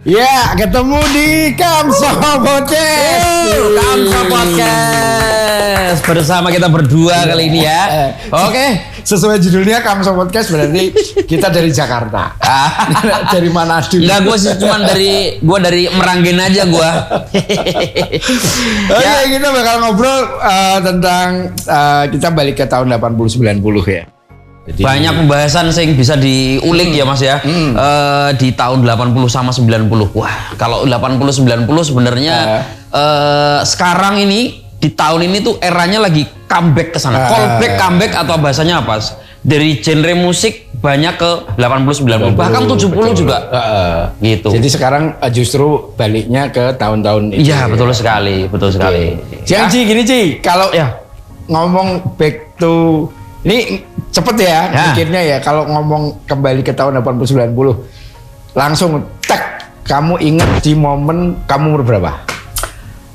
Ya, ketemu di Kamso Podcast. Kamso Podcast bersama kita berdua kali ini ya. Oke, sesuai judulnya Kamso Podcast berarti kita dari Jakarta. Dari Manado. Enggak, gue sih cuman dari Meranggen aja gue. Oke, kita bakal ngobrol tentang kita balik ke tahun 80-90 ya. Jadi, banyak pembahasan yang bisa diulik ya Mas ya. Di tahun 80 sama 90. Wah, kalau 80 90 sebenarnya sekarang ini di tahun ini tuh eranya lagi comeback ke sana. Comeback atau bahasanya apa? Dari genre musik banyak ke 80 90, bahkan 70 betul. Juga. Gitu. Jadi sekarang justru baliknya ke tahun-tahun itu. Iya, betul sekali, betul sekali. Ci, gini Ci, kalau ngomong back to ini cepet ya mikirnya ya, kalau ngomong kembali ke tahun 80-90 langsung tek, kamu inget di momen kamu umur berapa?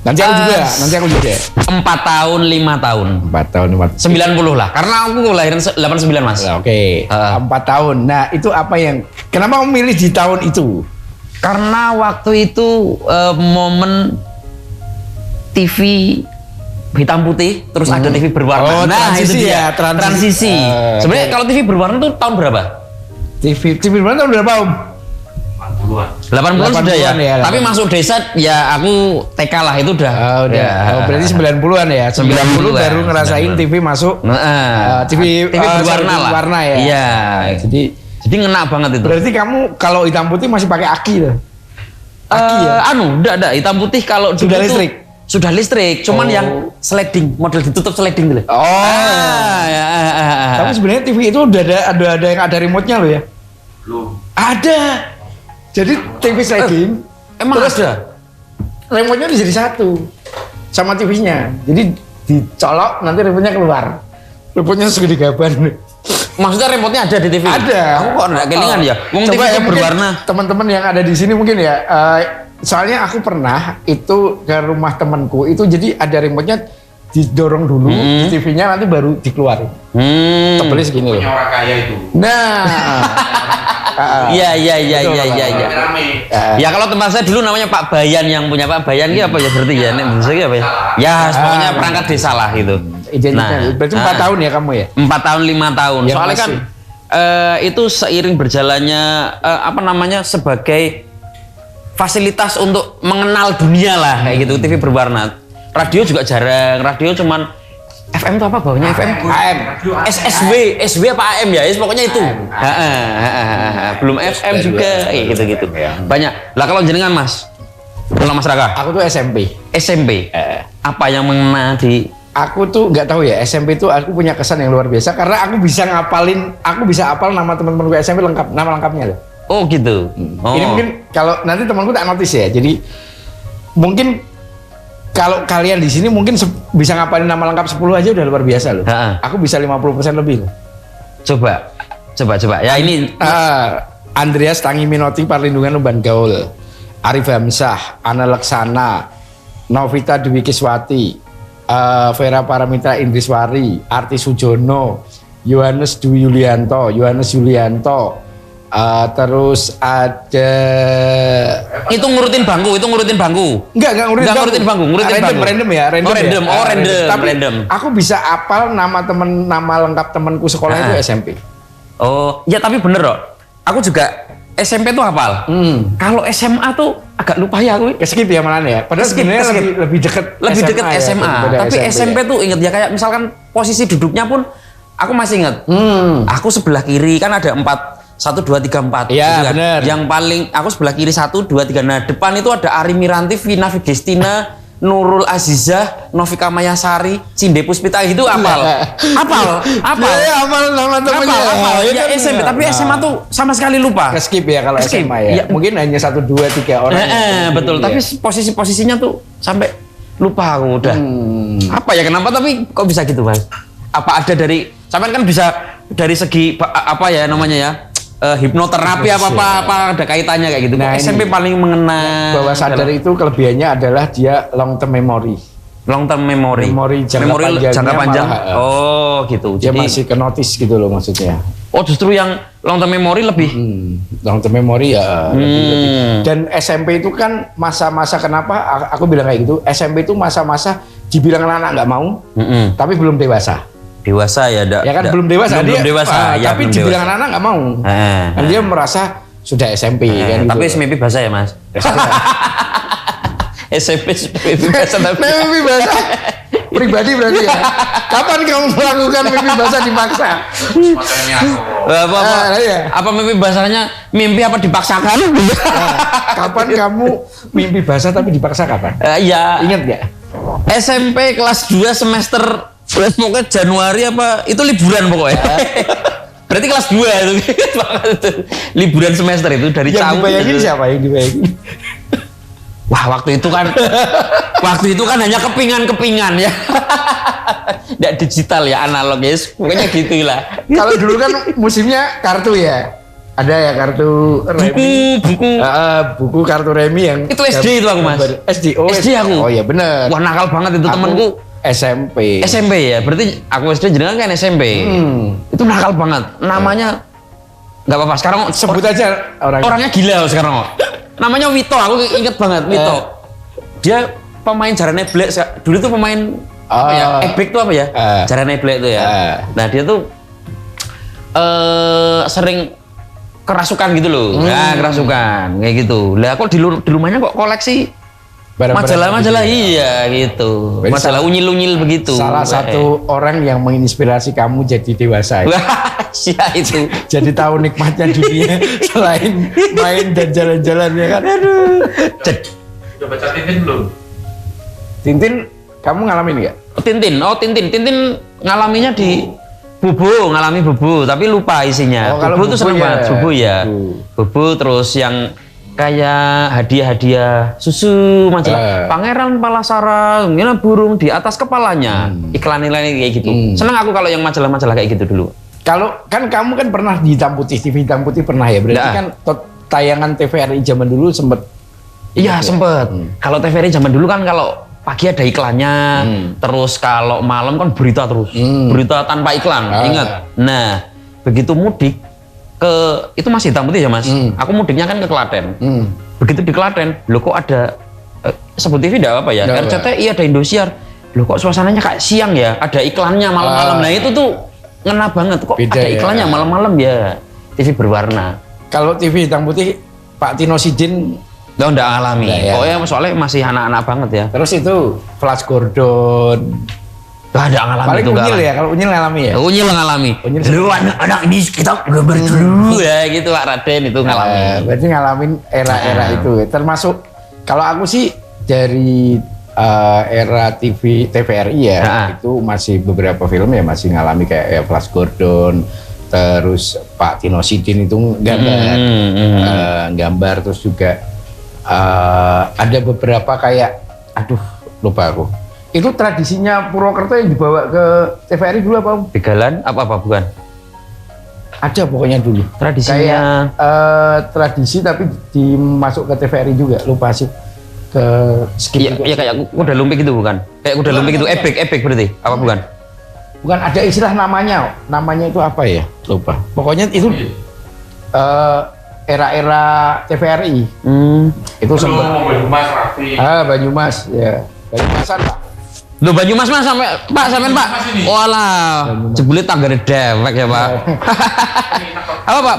Nanti aku juga 4 tahun 5 tahun 4 tahun 5 90 lah, karena aku lahiran 89 Mas. Oke. 4 tahun, nah itu apa yang kenapa kamu milih di tahun itu? Karena waktu itu momen TV hitam putih, terus ada TV berwarna. Nah, transisi itu dia. Transisi. Sebenarnya kalau TV berwarna itu tahun berapa? TV berwarna tahun berapa Om? 80-an sudah ya. Tapi masuk desa ya aku TK lah, itu udah. Berarti 90-an ya. 90 baru ngerasain 90. TV masuk. TV berwarna lah. Warna ya. Iya. Jadi ngena banget itu. Berarti kamu kalau hitam putih masih pakai aki loh. Aki ya? Enggak, hitam putih kalau sudah listrik. Sudah listrik, cuman yang sliding, model ditutup sliding gitu. Tapi sebenarnya TV itu udah ada yang ada remote-nya loh ya? Belum. Ada. Jadi TV sliding. Emang terus ada? Remote-nya jadi satu sama TV-nya. Jadi dicolok nanti remote-nya keluar. Remote-nya segede gaban. Maksudnya remote-nya ada di TV? Ada. Aku kok enggak kelingan ya? Coba TV berwarna. Teman-teman yang ada di sini mungkin ya. Soalnya aku pernah itu ke rumah temanku itu, jadi ada remote-nya didorong dulu di TV-nya nanti baru dikeluarin. Tebelnya segini loh. Orang kaya itu. Nah. Iya. Ya kalau tempat saya dulu namanya Pak Bayan, yang punya Pak Bayan gitu apa ya berarti ya? Ini apa ya? Ya pokoknya perangkat desa lah gitu. Nah, berarti 4 tahun ya kamu ya? 4 tahun 5 tahun. Ya, soalnya kan itu seiring berjalannya sebagai fasilitas untuk mengenal dunia lah kayak gitu. TV berwarna, radio juga jarang, radio cuman FM itu apa bawahnya? FM? AM. SW apa AM ya? Pokoknya itu. Belum FM juga kayak gitu-gitu. Banyak. Lah kalau jenengan Mas, kalau Mas Raka? Aku tuh SMP. Apa yang mengena di? Aku tuh nggak tahu ya, SMP tuh aku punya kesan yang luar biasa karena aku bisa hafal nama teman-temanku SMP lengkap, nama lengkapnya loh. Oh gitu. Ini mungkin kalau nanti temanku tak notice ya. Jadi mungkin kalau kalian di sini mungkin bisa ngapalin nama lengkap 10 aja udah luar biasa loh. Aku bisa 50% lebih loh. Coba. Ya ini Andreas Tangi Minoti Perlindungan Umban Gaul, Arif Hamzah, Ana Laksana, Novita Dwi Kiswati, Vera Paramita Indriswari, Arti Sujono, Yohanes Dwi Yulianto, terus ada itu ngurutin bangku. Enggak ngurutin bangku. Random ya. Tapi random. Aku bisa apal nama lengkap temanku sekolah itu SMP. Oh, ya tapi bener loh. Aku juga SMP tuh hafal. Kalau SMA tuh agak lupa ya aku. Skip ya malah ya. Padahal sebenarnya lebih dekat SMA. Tapi SMP tuh inget ya, kayak misalkan posisi duduknya pun aku masih inget. Aku sebelah kiri kan ada 1, 2, 3, 4. Iya benar. Yang paling aku sebelah kiri 1, 2, 3. Nah depan itu ada Ari Miranti, Vina Figestina, Nurul Azizah, Novika Mayasari, Cinde Puspita, gitu apal. Ya, apal nama temennya. Ya SMP, tapi SMA tuh sama sekali lupa. Skip ya kalau SMA ya. Mungkin hanya 1, 2, 3 orang. Betul. Tapi posisinya tuh sampai lupa aku udah. Apa ya, kenapa tapi kok bisa gitu Mas? Apa ada dari sampean kan bisa dari segi apa ya namanya ya? Hipnoterapi apa ada kaitannya kayak gitu. Nah, SMP paling mengena. Bahwa sadar itu kelebihannya adalah dia long term memory. Long term memory. Memori jangka panjang. Oh, gitu. Dia masih ke notice gitu loh maksudnya. Oh, justru yang long term memory lebih. Long term memory ya lebih. Dan SMP itu kan masa-masa kenapa aku bilang kayak gitu. SMP itu masa-masa dibilang anak nggak mau, tapi belum dewasa. Dewasa ya, ya kan belum dewasa. Belum dewasa. Ya, tapi dibilang anak nggak mau. Dan dia merasa sudah SMP kan. Tapi gitu. mimpi basah ya, Mas. SMP mimpi basah tapi mimpi basah pribadi berarti ya. Kapan kamu melakukan mimpi basah dipaksa? Apa mimpi basahnya mimpi apa dipaksakan? Kapan kamu mimpi basah tapi dipaksa kapan? Iya. Ingat nggak? SMP kelas 2 semester pokoknya Januari apa itu liburan pokoknya. Berarti kelas 2 itu. Liburan semester itu dari yang dibayangin siapa yang dibayangin? Wah, waktu itu kan hanya kepingan ya. Nggak digital ya, analog ya. Pokoknya gitulah. Kalau dulu kan musimnya kartu ya. Ada ya kartu remi. Buku kartu remi yang itu SD itu aku, Mas. SD. Oh, SD aku. Oh iya benar. Wah, nakal banget itu temanku. SMP. SMP ya. Berarti aku SD jenengan kan SMP. Itu nakal banget. Namanya nggak apa-apa. Sekarang sebut aja orangnya gila sekarang kok. Namanya Wito, aku inget banget Wito. Dia pemain Jarane Black. Dulu tuh pemain apa ya? Ebek tuh apa ya? Jarane Black tuh ya. Nah, dia tuh sering kerasukan gitu loh. Nah, kerasukan kayak gitu. Lah kok di rumahnya kok koleksi majalah-majalah iya gitu. Majalah unyil-unyil begitu. Salah satu orang yang menginspirasi kamu jadi dewasa. Sia itu. Jadi tahu nikmatnya dunia selain main dan jalan-jalan ya kan. Aduh. Udah baca Tintin belum? Tintin kamu ngalamin nggak? Tintin ngalaminya di Bubu, ngalami Bubu tapi lupa isinya. Bubu tuh seneng banget. Bubu ya. Bubu terus yang kayak hadiah-hadiah susu majalah Pangeran Palasara, ini burung di atas kepalanya, iklan-iklan kayak gitu. Seneng aku kalau yang majalah-majalah kayak gitu dulu. Kalau kan kamu kan pernah di hitam putih, TV hitam putih pernah ya, berarti kan tayangan TVRI zaman dulu sempet. Iya sempet. Kalau TVRI zaman dulu kan kalau pagi ada iklannya, terus kalau malam kan berita terus, berita tanpa iklan, ingat. Nah begitu mudik itu masih hitam putih ya Mas. Aku mudiknya kan ke Klaten. Begitu di Klaten, lo kok ada sebut TV tidak apa ya? RCTI ada Indosiar. Lo kok suasananya kayak siang ya? Ada iklannya malam-malam. Nah itu tuh ngena banget. Kok beda ada iklannya malam-malam ya? TV berwarna. Kalau TV hitam putih, Pak Tino Sidin enggak alami. Pokoknya soalnya masih anak-anak banget ya. Terus itu Flash Gordon. Ada ngalami paling itu Unyil ya, kalau Unyil ngalami ya? Unyil ngalami. Lu anak ini kita gambar dulu ya gitu Pak Raden itu ngalami. Berarti ngalamin era-era itu. Termasuk kalau aku sih dari era TVRI ya, itu masih beberapa film ya masih ngalami kayak Flash Gordon, terus Pak Tino Sidin itu gambar terus juga ada beberapa kayak lupa aku. Itu tradisinya Purwokerto yang dibawa ke TVRI dulu apa? Begalan apa bukan? Ada pokoknya dulu. Tradisinya kayak tradisi tapi dimasuk ke TVRI juga. Lupa sih. Ke skip. Iya kayak kuda lumpik itu bukan? Kayak kuda lumpik itu ebek berarti. Apa bukan? Bukan, ada istilah namanya. Namanya itu apa ya? Lupa. Pokoknya itu era-era TVRI. Itu sempat Banyumas Raffi. Banyumas ya. Banyumasan Pak. Loh Banyumas Mas sampai Pak. Walah, jebule tanggane dewek ya Pak. Apa Pak?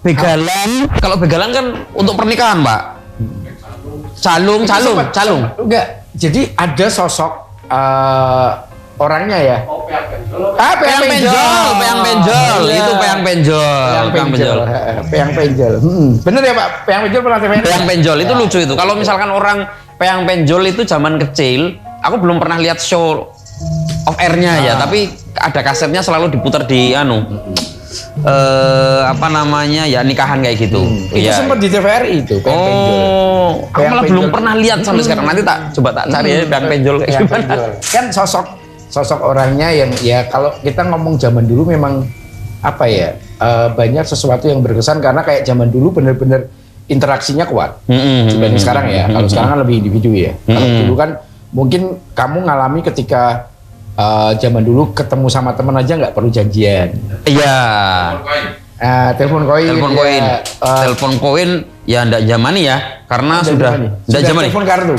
Begalan, kalau begalan kan untuk pernikahan Pak. Calung. Enggak. Jadi ada sosok orangnya ya. Peyang Penjol. Itu Peyang Penjol. Bener ya Pak? Peyang Penjol pernah TVRI. Peyang Penjol itu lucu itu. Kalau misalkan orang Peyang Penjol itu zaman kecil, aku belum pernah lihat show off air-nya ya, tapi ada kasetnya selalu diputar di apa namanya ya nikahan kayak gitu. Itu sempat di TVRI itu. Aku malah belum pernah lihat sampai sekarang. Nanti coba cari ya Peyang Penjol kayak gimana. Kan sosok orangnya yang ya kalau kita ngomong zaman dulu memang apa ya banyak sesuatu yang berkesan karena kayak zaman dulu bener-bener interaksinya kuat dibanding sekarang ya. Kalau sekarang kan lebih individu ya. Kalau dulu kan mungkin kamu ngalami ketika zaman dulu ketemu sama teman aja nggak perlu janjian. Iya. Telepon koin. Telepon koin ya ndak zamani ya, karena sudah ndak zamani. Telepon kartu.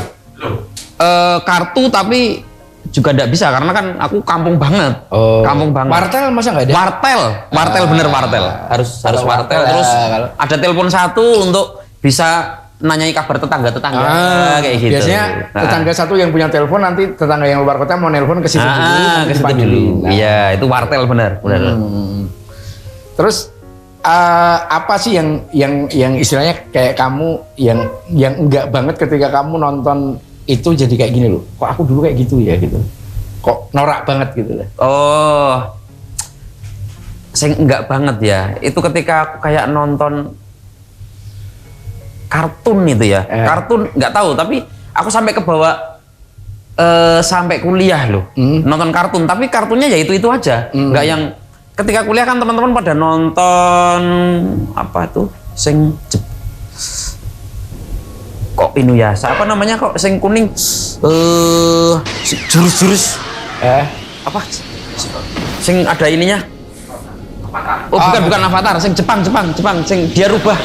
Kartu tapi juga ndak bisa karena kan aku kampung banget. Kampung banget. Wartel masa nggak ada? Wartel bener wartel. Harus wartel terus ada telepon satu untuk bisa nanyai kabar tetangga kayak gitu. Biasanya tetangga satu yang punya telepon, nanti tetangga yang luar kota mau nelpon ke situ dulu. Ke situ dulu. Iya, itu wartel bener. Terus apa sih yang istilahnya kayak kamu yang enggak banget ketika kamu nonton itu jadi kayak gini loh. Kok aku dulu kayak gitu ya gitu. Kok norak banget gitu lah. Saya enggak banget ya. Itu ketika aku kayak nonton kartun itu ya. Kartun nggak tahu, tapi aku sampai ke bawah sampai kuliah loh. Nonton kartun, tapi kartunnya ya itu aja. Nggak yang ketika kuliah kan teman-teman pada nonton apa tuh kok Inuyasha apa namanya kok sing kuning jurus-jurus apa sing ada ininya bukan Avatar, sing Jepang sing dia rubah.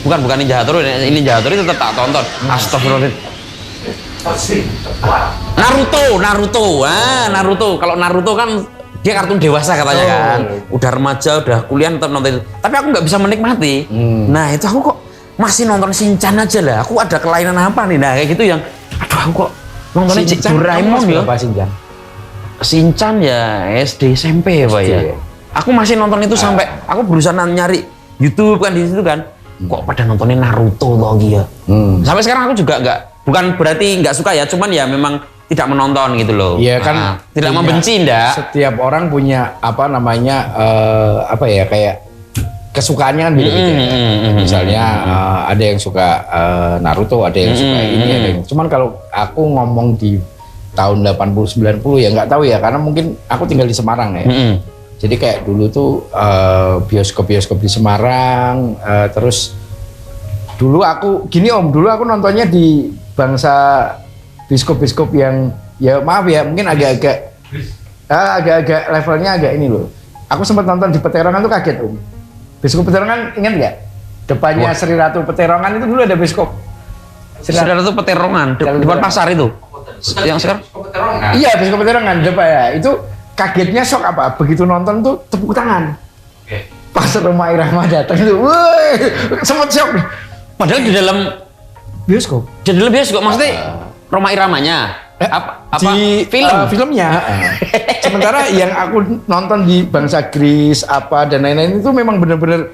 Bukan Ninja Hattori, ini Ninja Hattori tetap tak tonton. Astagfirullahaladzim. Naruto. Kalau Naruto kan dia kartun dewasa katanya kan. Udah remaja, udah kuliah tetap nonton itu. Tapi aku nggak bisa menikmati. Nah itu aku kok masih nonton Shinchan aja lah. Aku ada kelainan apa nih? Nah kayak gitu yang, aduh aku kok nontonnya Doraemon ya. Shinchan ya SD SMP ya Pak ya. Aku masih nonton itu sampai aku berusaha nyari YouTube kan di situ kan. Kok pada nontonin Naruto lagi ya. Sampai sekarang aku juga bukan berarti nggak suka ya, cuman ya memang tidak menonton gitu loh. Iya kan, tidak membenci ndak. Setiap orang punya apa namanya kayak kesukaannya kan beda-beda. Misalnya ada yang suka Naruto, ada yang suka ini, ada yang. Cuman kalau aku ngomong di tahun 80-90 ya nggak tahu ya, karena mungkin aku tinggal di Semarang ya. Jadi kayak dulu tuh bioskop-bioskop di Semarang, terus dulu aku dulu aku nontonnya di bangsa bioskop-bioskop yang ya maaf ya mungkin agak-agak levelnya agak ini loh. Aku sempat nonton di Peterongan tuh kaget Bioskop Peterongan ingat nggak? Depannya Sri Ratu Peterongan itu dulu ada bioskop. Sri Ratu Peterongan depan pasar itu. Yang sekarang? Iya bioskop Peterongan depan ya itu. Kagetnya shock apa? Begitu nonton tuh tepuk tangan. Pas Rhoma Irama datang itu, woi, sempat shock. Padahal di dalam bioskop. Maksudnya Rhoma Iramanya. Di filmnya. Sementara yang aku nonton di bangsa Grease apa dan lain-lain itu memang benar-benar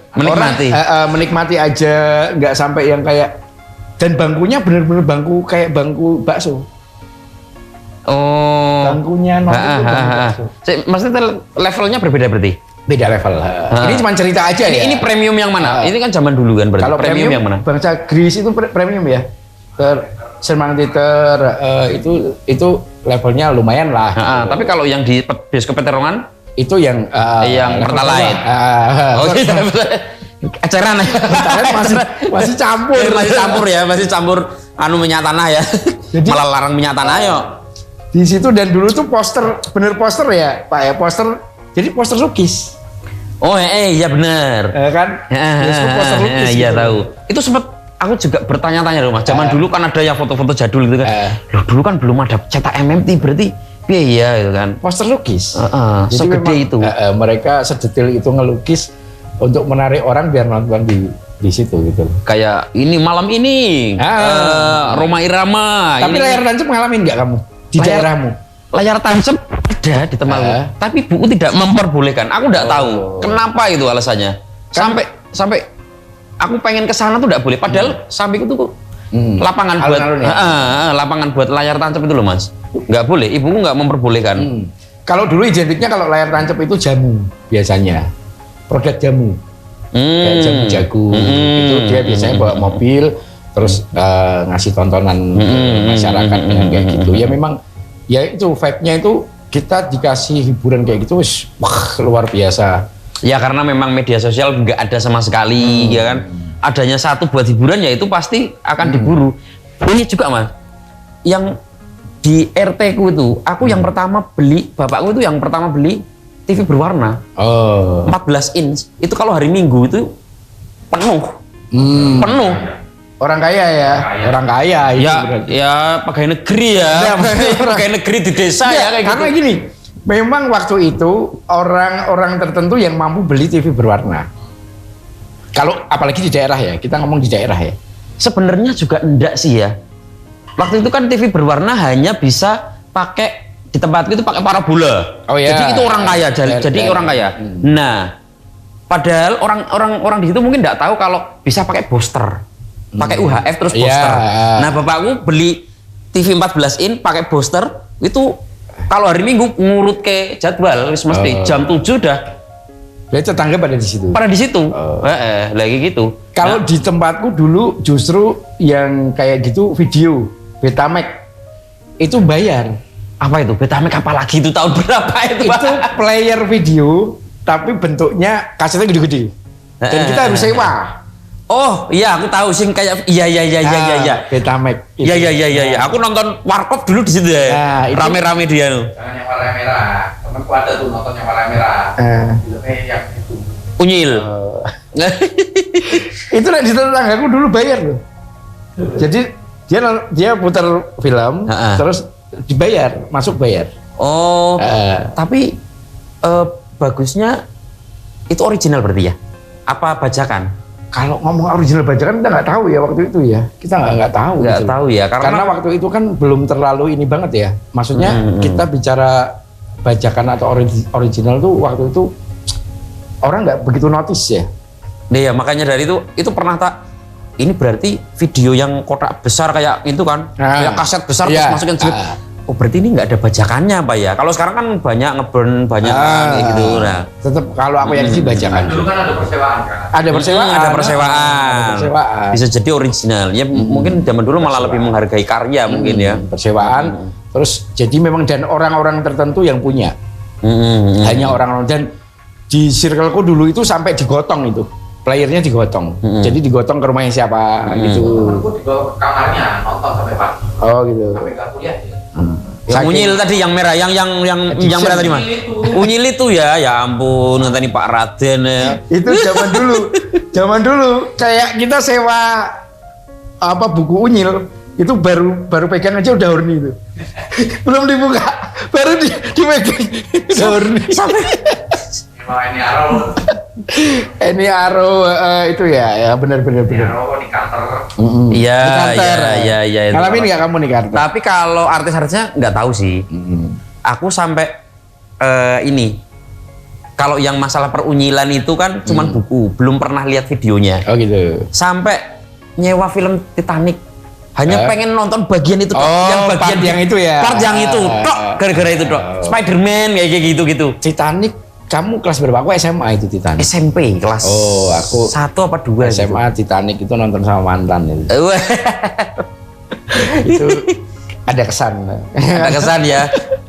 menikmati aja, nggak sampai yang kayak dan bangkunya benar-benar bangku kayak bangku bakso. Bangkunya nonton maksudnya levelnya berbeda berarti? Beda level. Ini cuma cerita aja ya. Ini premium yang mana? Ini kan zaman dulu kan berarti. Kalau premium yang mana? Bangsa Grease itu premium ya. Cinema Theater itu levelnya lumayan lah. Tapi kalau yang di bioskop Peterongan itu yang Pertalite. Gitu. Eceran masih campur. Masih campur minyak tanah ya. Jadi, malah larang minyak tanah yo. Di situ dan dulu tuh bener poster ya Pak ya, jadi poster lukis. Iya bener kan poster lukis iya gitu. Tahu itu sempat aku juga bertanya-tanya loh Mas, zaman dulu kan ada yang foto-foto jadul gitu kan. Loh dulu kan belum ada cetak MMT, berarti iya gitu kan poster lukis. Jadi segede itu mereka sedetail itu ngelukis untuk menarik orang biar nonton di situ gitu. Kayak ini malam ini Rhoma Irama. Tapi layar tancap ngalamin nggak kamu? Di daerahmu? Layar tancap ada di tempatku, tapi buku tidak memperbolehkan. Aku tidak tahu kenapa itu alasannya. Sampai aku pengen ke sana tuh tidak boleh. Padahal samping itu lapangan buat lapangan buat layar tancap itu loh Mas. Nggak boleh. Ibuku nggak memperbolehkan. Kalau dulu identiknya kalau layar tancap itu jamu biasanya, produk jamu, kayak jamu jagung. Itu dia biasanya bawa mobil. Terus ngasih tontonan masyarakat dengan kayak gitu ya, memang ya itu vibe-nya itu kita dikasih hiburan kayak gitu wah luar biasa ya, karena memang media sosial nggak ada sama sekali ya kan, adanya satu buat hiburan ya itu pasti akan diburu. Ini juga Mas yang di RT ku itu, aku yang pertama beli, bapakku itu yang pertama beli TV berwarna. 14 inch. Itu kalau hari Minggu itu penuh. Penuh. Orang kaya ya, orang kaya itu Ya, berarti. ya pegawai negeri ya. Ya, Pegawai negeri di desa ya kayak karena gitu. gini, memang waktu itu orang-orang tertentu yang mampu beli TV berwarna. Kalau apalagi di daerah ya, kita ngomong di daerah ya. Sebenarnya juga enggak sih ya. Waktu itu kan TV berwarna hanya bisa pakai di tempatku itu pakai parabola. Oh, iya. Jadi itu orang kaya, jadi orang kaya. Nah, padahal orang di situ mungkin enggak tahu kalau bisa pakai booster. Pakai UHF terus Iya. booster. Nah, bapakku beli TV 14 in pakai booster itu kalau hari Minggu ngurut ke jadwal wis mesti jam 7 udah Berarti tetangga pada di situ. pada di situ. Lagi gitu. Kalau Nah, di tempatku dulu justru yang kayak gitu video Betamax itu bayar. apa itu? Betamax apa lagi itu tahun berapa itu, Pak? Itu player video tapi bentuknya kasetnya gede-gede. Dan kita harus sewa. Oh, iya aku tahu sing kayak iya. Betamax. Iya. Aku nonton Warkop dulu di situ Nah, ya. itu- Rame-rame dia tuh. Jangan yang warna merah. Temenku ada tuh nonton yang warna merah. Filmnya yang itu. Unyil. Itu di tetanggaku dulu bayar loh. Jadi dia putar film Ha-ha. terus dibayar, masuk bayar. Oh, Eh. tapi bagusnya itu original berarti ya? Apa bajakan? Kalau ngomong original bajakan kita nggak tahu ya waktu itu ya. Kita nggak tahu. Nggak gitu. tahu ya, Karena waktu itu kan belum terlalu ini banget ya. Maksudnya kita bicara bajakan atau original tuh waktu itu orang nggak begitu notice ya. Nah, ya makanya dari itu pernah tak ini berarti video yang kotak besar kayak itu kan, kayak kaset besar Iya. terus masukin jeep. Oh berarti ini nggak ada bajakannya Pak ya? Kalau sekarang kan banyak ngeburn banyak kayak gitu. Nah, Tetap kalau aku yang sih bajakan. Dulu kan ada persewaan kan. Ada persewaan. ada persewaan. Ada persewaan. Bisa jadi original. Ya mungkin zaman dulu malah lebih menghargai karya mungkin ya. Persewaan. Terus jadi memang dan orang-orang tertentu yang punya. Hanya orang-orang dan di circleku dulu itu sampai digotong itu. Playernya digotong. Jadi digotong ke rumahnya siapa gitu. Temenku di bawah kamarnya nonton sampai pagi. Oh gitu. Sampai nggak kuliah ya. Yang unyil tadi yang merah, yang merah tadi Mas. Unyil itu ya ampun ngenteni Pak Raden ya. Itu zaman dulu. Zaman dulu kayak kita sewa apa buku unyil itu baru pegang aja udah horny itu. Belum dibuka, baru dipegang udah horny. Sampai Emang ini Arrow. Ini Aro itu ya benar. Ini Arrow di Carter. iya. itu. Ngalamin nggak kamu nih Carter? Tapi kalau artis-artisnya nggak tahu sih. Aku sampai ini kalau yang masalah perunyilan itu kan cuman buku, belum pernah lihat videonya. Oh gitu. Sampai nyewa film Titanic. Hanya pengen nonton bagian itu tok. Oh, Yang bagian part yang itu ya. Part yang itu tok, gara-gara itu tok. Spider-Man kayak gitu-gitu. Titanic, kamu kelas berapa? Aku SMA itu Titanic. SMP kelas Oh, aku 1 apa 2 SMA Titanic itu nonton sama mantan itu. gitu. Itu ada kesan. Ada kesan ya.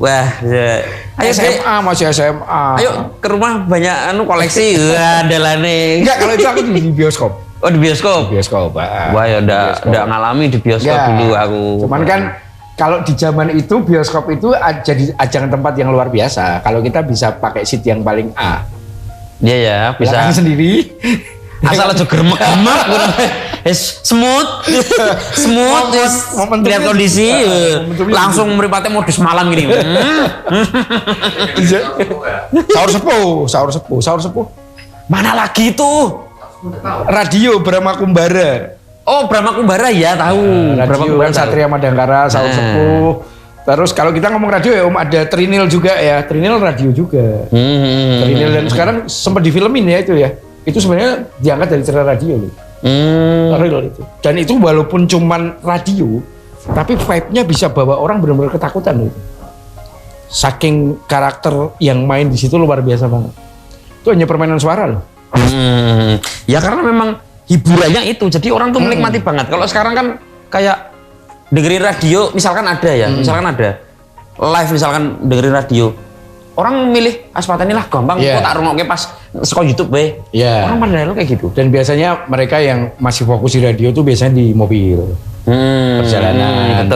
Wah, ya. Ayo SMA masih SMA. Ayo ke rumah banyak koleksi. Wah, andalane. Enggak, kalau itu aku di bioskop. Oh, di bioskop. Bioskop. Wah, ya udah ngalami di bioskop Ya, dulu aku. Cuman kan kalau di zaman itu bioskop itu jadi ajang tempat yang luar biasa. Kalau kita bisa pakai seat yang paling A. Iya ya, bisa. Belakang sendiri. Asal aja geremek-geremek smooth Momentumnya- lihat kondisi momentumnya langsung meripatnya modus malam gini. Sahur sepuh. Mana lagi tuh? Radio Brahma Kumbara. Oh, Brahma Kumbara ya tahu. Brahma Radio Kumbara Satria Madangkara, Sahur Sepuh. Terus kalau kita ngomong radio ya Om, ada Trinil juga ya. Trinil radio juga. Trinil dan sekarang sempat difilmin ya itu ya. Itu sebenarnya diangkat dari cerita radio loh. Real itu. Dan itu walaupun cuman radio, tapi vibe-nya bisa bawa orang benar-benar ketakutan loh. Saking karakter yang main di situ luar biasa banget. Itu hanya permainan suara loh. Ya karena memang hiburannya itu, jadi orang tuh menikmati banget. Kalau sekarang kan kayak dengerin radio, misalkan ada ya, misalkan ada live, misalkan dengerin radio, orang milih Aspateni lah gampang, kok tak rungokke pas sekolah YouTube be. Orang pada lo kayak gitu. Dan biasanya mereka yang masih fokus di radio tuh biasanya di mobil. Perjalanan.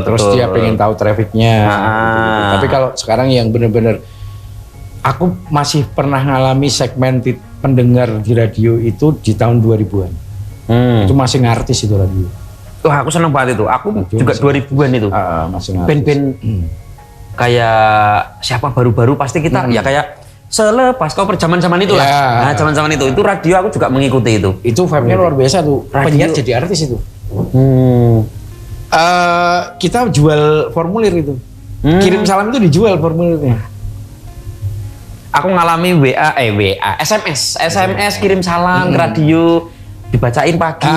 Terus dia pengen tahu trafficnya. Tapi kalau sekarang yang benar-benar aku masih pernah ngalami segmented pendengar di radio itu di tahun 2000-an. Itu masih ngartis itu radio. Wah, aku seneng banget itu. Aku juga 2000-an itu. Masih ngartis. Band-band kayak siapa baru-baru pasti kita ya kayak selepas kau zaman-zaman itu lah. Nah, zaman-zaman itu radio aku juga mengikuti itu. Itu vibe-nya luar biasa tuh. Penyiar jadi artis itu. Kita jual formulir itu. Kirim salam itu dijual formulirnya. Aku ngalami SMS kirim salam ke radio, dibacain pagi.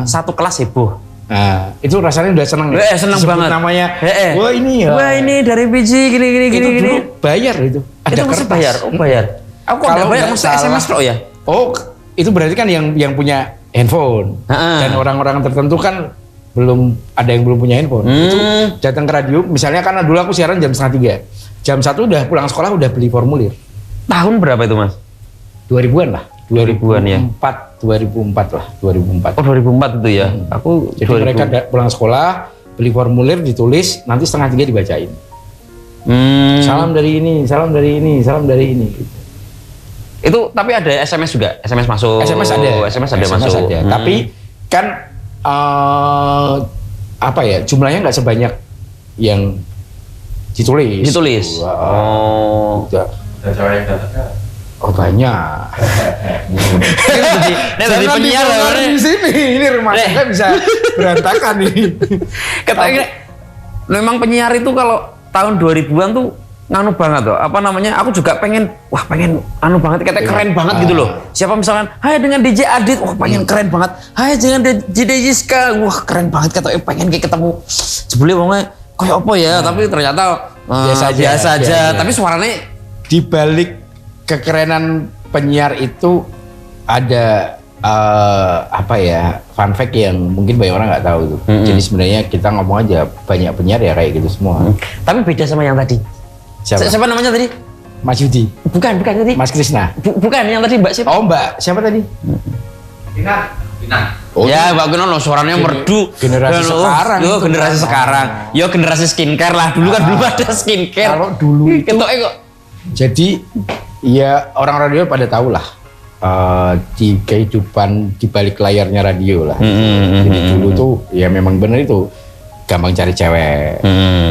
Satu kelas heboh. Nah, itu rasanya udah seneng. Seneng banget. Namanya. Wah ini ya. Wah ini dari biji gini. Dulu bayar itu. Ada itu kertas. Bayar. Bayar. Aku kalau bayar mesti SMS kok ya. Oh, itu berarti kan yang punya handphone. Dan orang-orang tertentu kan belum ada yang belum punya handphone. Itu datang ke radio. Misalnya karena dulu aku siaran jam 2:30. Jam 1 udah pulang sekolah udah beli formulir. Tahun berapa itu Mas? 2000-an lah. 2000-an ya. 2004 lah, 2004. Oh 2004 itu ya. Aku jadi mereka pulang sekolah beli formulir ditulis nanti 2:30 dibacain. Salam dari ini, salam dari ini, salam dari ini. Gitu. Itu tapi ada SMS juga, SMS masuk. SMS ada masuk. Ada. Tapi kan apa ya jumlahnya nggak sebanyak yang ditulis. Oh. Udah cewek yang datang. Oh banyak. Ini dari penyiar di sini. Ini rumah tangga bisa berantakan ini. Katanya memang penyiar itu kalau tahun 2000-an tuh nganu banget tuh. Apa namanya? Aku juga pengen anu banget, katanya keren banget gitu loh. Siapa misalkan, "Hai dengan DJ Adit." Wah, pengen keren banget. "Hai dengan DJ Jiska." Wah, keren banget katanya pengen kayak ketemu. Jebule wongnya kayak apa ya? Tapi ternyata biasa aja. Tapi suaranya di balik kekerenan penyiar itu ada apa ya fun fact yang mungkin banyak orang nggak tahu itu. Jadi sebenarnya kita ngomong aja banyak penyiar ya kayak gitu semua. Tapi beda sama yang tadi. Siapa namanya tadi? Mas Yudi. Bukan tadi. Mas Krisna. Bukan yang tadi Mbak siapa? Oh Mbak siapa tadi? Tina. Oh, ya Mbak Gunon loh suaranya merdu. Generasi sekarang. Yo generasi sekarang. Yo generasi skincare lah. Dulu kan belum ada skincare. Kalau dulu itu. Kok. Jadi ya orang radio pada tahu lah di kehidupan di balik layarnya radio lah. Jadi dulu tuh ya memang bener itu gampang cari cewek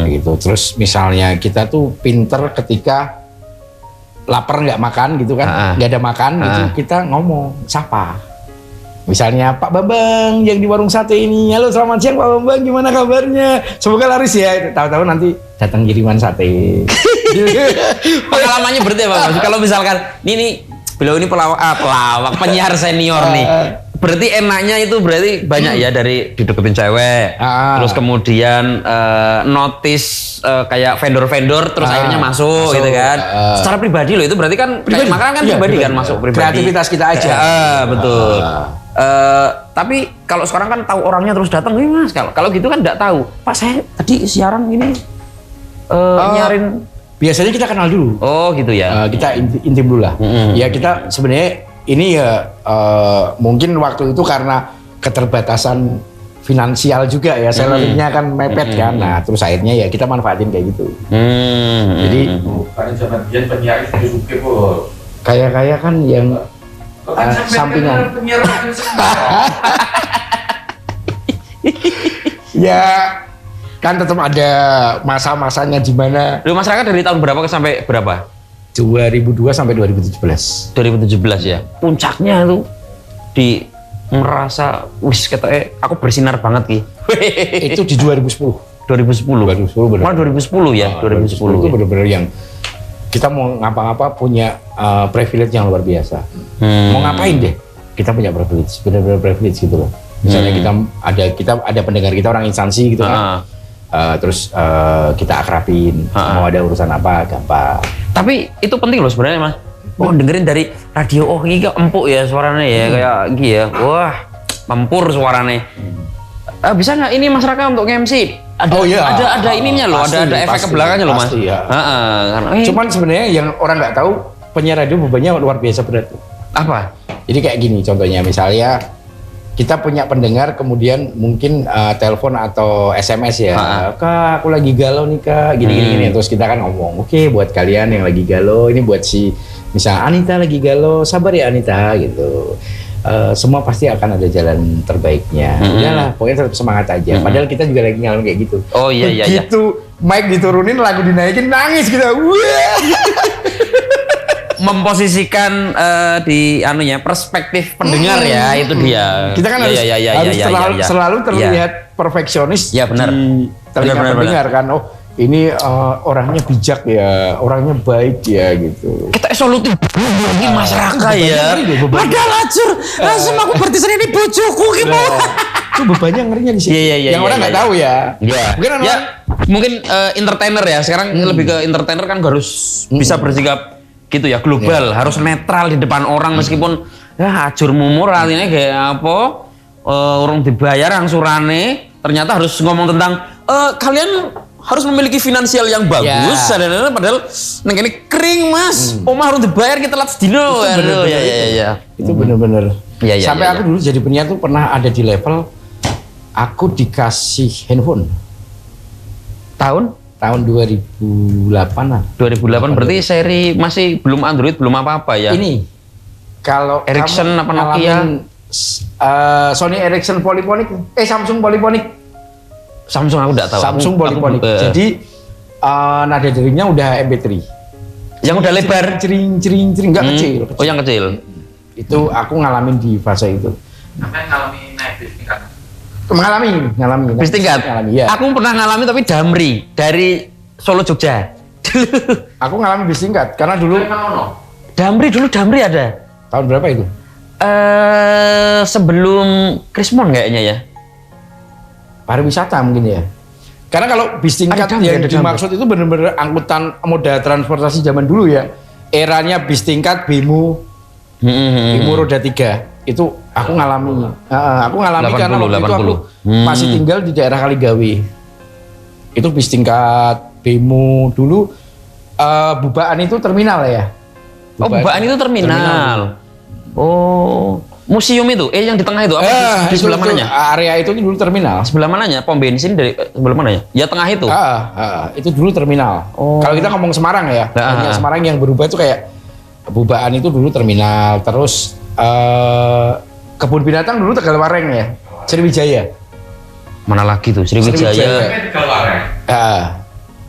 gitu. Terus misalnya kita tuh pinter ketika lapar nggak makan gitu kan, nggak ada makan gitu kita ngomong sapa. Misalnya Pak Bambang yang di warung sate ini, halo selamat siang Pak Bambang, gimana kabarnya? Semoga laris ya. Tahu-tahu nanti datang kiriman sate. Pengalamannya berarti apa Mas? Kalau misalkan ini beliau ini pelawak penyiar senior nih. Berarti enaknya itu berarti banyak ya dari dideketin cewek. Terus kemudian notice kayak vendor-vendor terus akhirnya masuk gitu kan. Secara pribadi loh itu berarti kan kayak makanan kan pribadi kan masuk pribadi. Kreativitas kita aja. Betul. Tapi kalau sekarang kan tahu orangnya terus datang, Mas. Kalau gitu kan enggak tahu. Pak saya tadi siaran ini nyarin. Biasanya kita kenal dulu. Oh gitu ya. Kita intim dulu lah. Ya kita sebenarnya ini ya mungkin waktu itu karena keterbatasan finansial juga ya, salary-nya kan mepet kan. Nah terus akhirnya ya kita manfaatin kayak gitu. Jadi pada zaman dia penyiar itu juga kok. Kaya-kaya kan yang sampingan. Ya kan tetap ada masa-masanya di mana. Lu masyarakat dari tahun berapa sampai berapa? 2002 sampai 2017. 2017 ya. Puncaknya tuh di merasa wis katanya aku bersinar banget Ki. Itu di 2010. 2010 bener. Malah 2010 ya, 2010 itu benar-benar yang kita mau ngapa-ngapa punya privilege yang luar biasa. Mau ngapain deh? Kita punya privilege, benar-benar privilege gitu loh. Misalnya kita ada pendengar kita orang instansi gitu kan. Terus kita akrabin, mau ada urusan apa gampang. Tapi itu penting loh sebenarnya Mas. Oh dengerin dari radio, oh ini empuk ya suaranya ya kayak gini ya. Wah, mempur suaranya. Bisa nggak ini Mas Raka untuk MC? ada ininya loh, pasti, ada efek pasti, ke belakangnya loh Mas. pasti, ya. Karena, Cuman sebenarnya yang orang nggak tahu, penyiar radio bebannya luar biasa berat. apa? Jadi kayak gini contohnya, misalnya kita punya pendengar kemudian mungkin telepon atau SMS ya, Kak aku lagi galau nih Kak, gini. Terus kita kan ngomong, oke buat kalian yang lagi galau, ini buat si misalnya Anita lagi galau, sabar ya Anita gitu. Semua pasti akan ada jalan terbaiknya. Udahlah, pokoknya tetap semangat aja. Padahal kita juga lagi ngalamin kayak gitu. Oh iya. Begitu mic diturunin, lagu dinaikin, nangis kita. Wah. Memposisikan di perspektif pendengar ya, itu dia. Kita kan harus selalu terlihat perfeksionis benar. di telinga pendengar kan. Oh ini orangnya bijak ya, orangnya baik ya gitu. Kita solutif lagi masyarakat ya. Padahal acur, langsung aku berarti ini bojoku gimana? Itu bebannya ngerinya di sini. Yang orang nggak tahu ya. Mungkin entertainer ya. Sekarang lebih ke entertainer kan harus bisa bersikap gitu ya, global, harus netral di depan orang meskipun ya acur mumur artinya kayak apa orang dibayar angsurane, ternyata harus ngomong tentang kalian harus memiliki finansial yang bagus, padahal neng ini kering Mas, omah harus dibayar kita lat sedino. Itu bener-bener. Sampai aku dulu jadi penyiar tuh pernah ada di level aku dikasih handphone tahun 2008-an. 2008 berarti seri masih belum Android, belum apa-apa ya. Ini kalau Ericsson apa Nokia? Sony Ericsson Polyphonic, Samsung Polyphonic. Samsung aku enggak tahu. Samsung Polyphonic. Jadi nada deringnya udah MP3. Yang udah lebar, cering enggak kecil. Oh, yang kecil. Itu aku ngalamin di fase itu. Sampai ngalamin naik bis tingkat. Ngalami. Bis tingkat. Ya. Aku pernah ngalamin tapi Damri dari Solo Jogja. Aku ngalamin bis tingkat karena dulu Damri ada. Tahun berapa itu? Sebelum Krismon kayaknya ya. Pariwisata mungkin ya. Karena kalau bis tingkat yang dimaksud itu benar-benar angkutan moda transportasi zaman dulu ya. Eranya bis tingkat Bemo roda 3. Itu aku ngalami. Aku ngalami 80, karena waktu itu aku masih tinggal di daerah Kaligawe. Itu bis tingkat Bemo dulu. Bubaan itu terminal ya. Bubaan itu terminal. Oh, museum itu? Yang di tengah itu apa? Di sebelah mananya? Area itu dulu terminal. Sebelah mananya? Pom bensin dari sebelah mananya? Ya tengah itu. Itu dulu terminal. Kalau kita ngomong Semarang ya, Semarang yang berubah itu kayak Bubaan itu dulu terminal. Terus kebun binatang dulu Tegalwareng ya, Sriwijaya. Mana lagi tuh? Sriwijaya.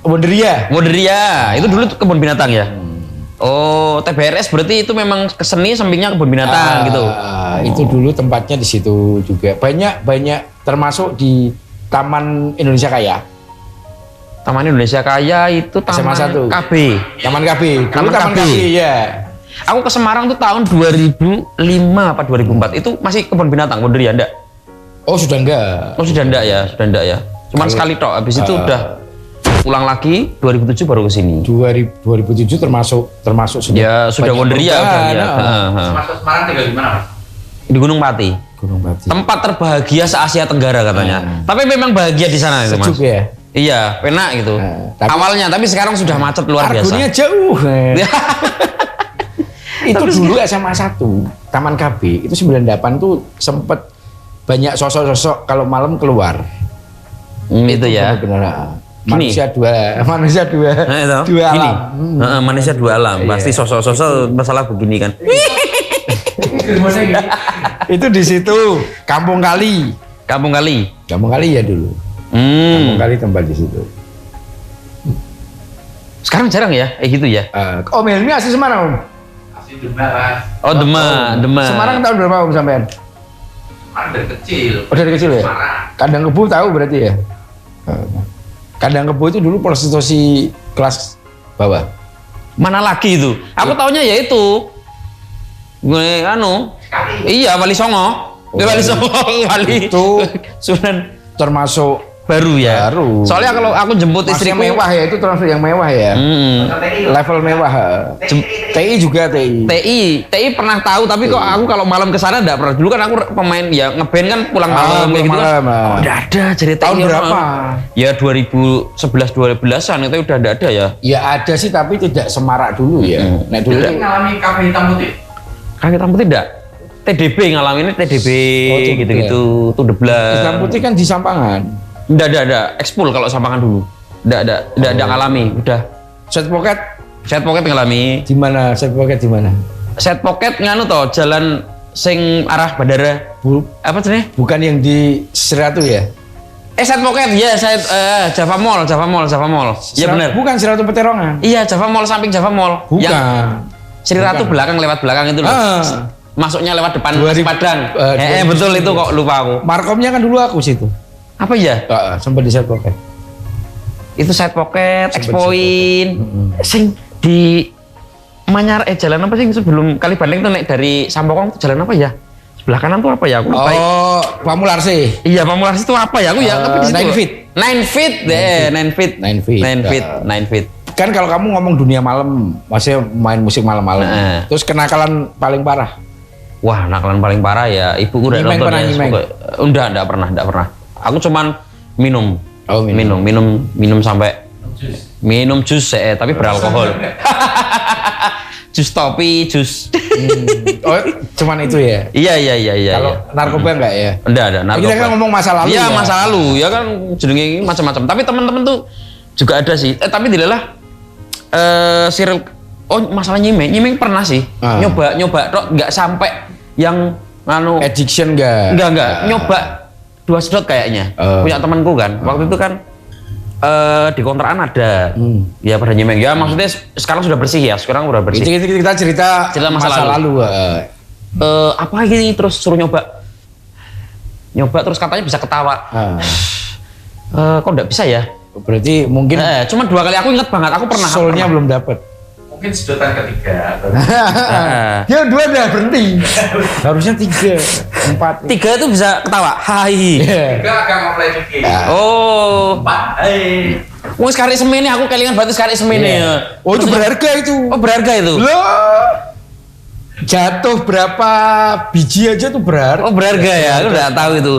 Wonderia. Itu dulu kebun binatang ya. Oh, TBRS berarti itu memang keseni sampingnya kebun binatang gitu. Itu dulu tempatnya di situ juga. Banyak termasuk di Taman Indonesia Kaya. Taman Indonesia Kaya itu Taman KB. Taman KB. Dulu Taman KB ya. Aku ke Semarang tuh tahun 2005 apa 2004. Itu masih kebun binatang Wonderia enggak? Oh, sudah enggak. Sudah enggak ya. Cuman sekali tok, habis itu udah pulang lagi 2007 baru ke sini. 2007 termasuk sudah Wonderia udah ya. Masuk Semarang tinggal di mana, Mas? Di Gunung Pati. Tempat terbahagia se-Asia Tenggara katanya. Tapi memang bahagia di sana itu, Mas. Sejuk ya. Iya, enak gitu. Awalnya, tapi sekarang sudah macet luar biasa. Argonya jauh. Itu dulu SMA 1, Taman KB, itu 98 tuh sempet banyak sosok-sosok kalau malam keluar. Itu ya. Benar-benar manusia dua alam. Manusia dua alam. Pasti sosok-sosok masalah begini kan. Itu di situ Kampung Kali ya dulu. Kampung Kali tempat di situ. Sekarang jarang ya, gitu ya. Om Helmi asli Semarang, Om? Asli Demak, Mas. Oh, Demak. Semarang tahun berapa Om sampean? Semarang dari kecil. Oh, dari kecil ya? Semarang. Kandang Kebu tahu berarti ya? Kandang Kebu itu dulu prostitusi kelas bawah. Mana lagi itu? Aku taunya ya itu. Gue Iya, Wali Songo. Wali Songo, Wali. Itu Sunan termasuk Baru ya. Baru. Soalnya kalau aku jemput Masih istriku mewah ya, itu termasuk yang mewah ya. Level mewah. TI juga TI. TI pernah tahu tapi kok aku kalau malam ke sana enggak pernah. Dulu kan aku pemain ya ngeband kan pulang malam kayak gitu kan. Oh, udah ada cerita Tahun berapa? Ya 2011 12-an itu udah ada ya. Ya ada sih tapi tidak semarak dulu ya. Nah dulu Jadi ngalami kafe hitam putih. Kaget tamu tidak? TDB ngalaminnya TDB gitu-gitu, tuh deblas. Hitam putih kan di Sampangan. Enggak, ekspul kalau Sampangan dulu. Enggak ngalami, udah. Set pocket Set pocket ngalami. di mana? Set pocket di mana? Set pocket nganu toh, jalan sing arah bandara. Apa sih? Bukan yang di Seratu ya? Set pocket ya, saya Java Mall. Iya benar. Bukan Seratu Peterongan. Iya, Java Mall samping Java Mall. Bukan. Yang Sri Ratu lewat belakang itu loh. Masuknya lewat depan Padang. Betul itu kok lupa aku. Markomnya kan dulu aku situ. Apa ya? Sempat di set pocket. Itu side pocket, Expoin, sing di Manyar jalan apa sih sebelum Kalibandeng tuh naik dari Sampokong tuh jalan apa ya? Sebelah kanan tuh apa ya? Aku lupa. Oh, Pamularse. Iya, Pamularse itu apa ya? Aku ya tapi di situ. 9 feet. 9 feet. Kan kalau kamu ngomong dunia malam, maksudnya main musik malam-malam. Terus kenakalan paling parah. Wah, nakalan paling parah ya ibuku udah Nyimeng nonton pernah ya. nyimeng? Enggak pernah. Aku cuman minum. Oh, minum sampai minum jus tapi beralkohol. Jus topi, jus. Oh, cuman itu ya. Iya. Kalau narkoba enggak ya? Enggak ada narkoba. Kita kan ngomong masa lalu. Iya, ya? masa lalu. Ya kan jenenge macam-macam. Tapi teman-teman tuh juga ada sih. Tapi dilalah Cyril. Oh, masalah nyimeng pernah sih. Nyoba tok enggak sampai yang anu addiction enggak? Enggak. Nyoba 2 sedot kayaknya. Punya temanku kan. Waktu itu kan di kontrakan ada. Ya pada nyimeng. Ya maksudnya sekarang sudah bersih ya. Sekarang udah bersih. Kita cerita masa lalu. Apa gini terus suruh nyoba terus katanya bisa ketawa. Kok enggak bisa ya? Berarti mungkin cuma 2 kali aku ingat banget. Aku pernah. Soulnya belum dapet. Mungkin sedotan ketiga. Ya 2 udah berhenti. Harusnya 3, 4. 3 itu bisa ketawa. Hai. Tiga agak mulai mikir. Oh. 4. Hai. Wong sekali semene aku kelingan batu sekali semene. Oh, itu berharga itu. Oh, berharga itu. Loh. Jatuh berapa biji aja tuh berharga. Oh, berharga ya. Aku udah tahu itu.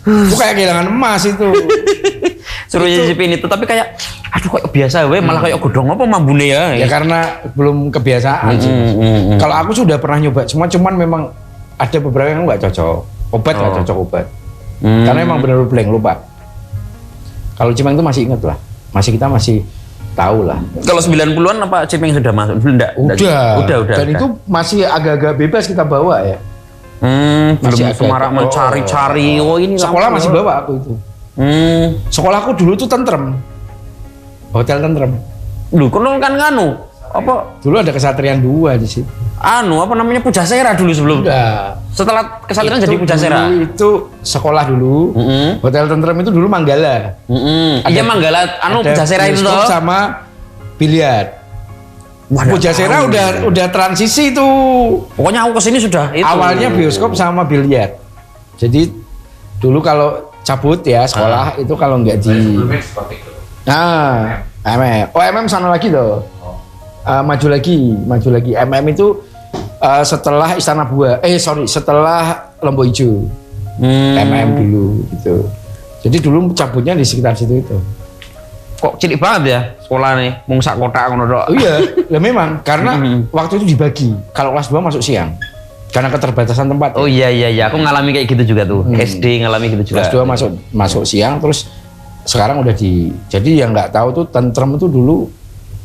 Itu kayak kehilangan emas itu. Suruh nyicipin itu tapi kayak aduh kok biasa we malah kayak godong apa mambune ya. Ya karena belum kebiasaan sih. Kalau aku sudah pernah nyoba, cuman memang ada beberapa yang nggak cocok. Obat nggak cocok obat. Karena emang benar-benar blank lupa. Kalau cimeng itu masih inget lah. Kita masih tahu lah. Kalau 90-an apa cimeng sudah masuk? Udah. Dan itu masih agak-agak bebas kita bawa ya. Belum semarak mencari-cari. Oh ini sekolah masih bawa aku itu. Sekolahku dulu tuh tentrem. Hotel tentrem. Lu kan nganu apa? Dulu ada Kesatrian 2 di situ. Apa namanya Pujasera dulu sebelum. Udah. Setelah Kesatrian jadi Pujasera. Dulu itu sekolah dulu. Hotel tentrem itu dulu Manggala. Iya Manggala Pujasera itu toh. Sama biliar. Pujasera udah transisi itu. Pokoknya aku kesini sudah itu. Awalnya bioskop sama biliar. Jadi dulu kalau cabut ya sekolah itu kalau nggak di MM sana lagi tuh maju lagi MM itu setelah Istana Buah setelah Lombok Hijau MM dulu gitu. Jadi dulu cabutnya di sekitar situ itu. Kok cilik banget ya sekolah nih mung sak kotak ngono tok. Iya ya memang karena waktu itu dibagi kalau kelas 2 masuk siang karena keterbatasan tempat. Oh iya aku ngalami kayak gitu juga tuh. SD ngalami gitu juga. Kelas 2 masuk siang terus sekarang udah jadi yang nggak tahu tuh tentrem itu dulu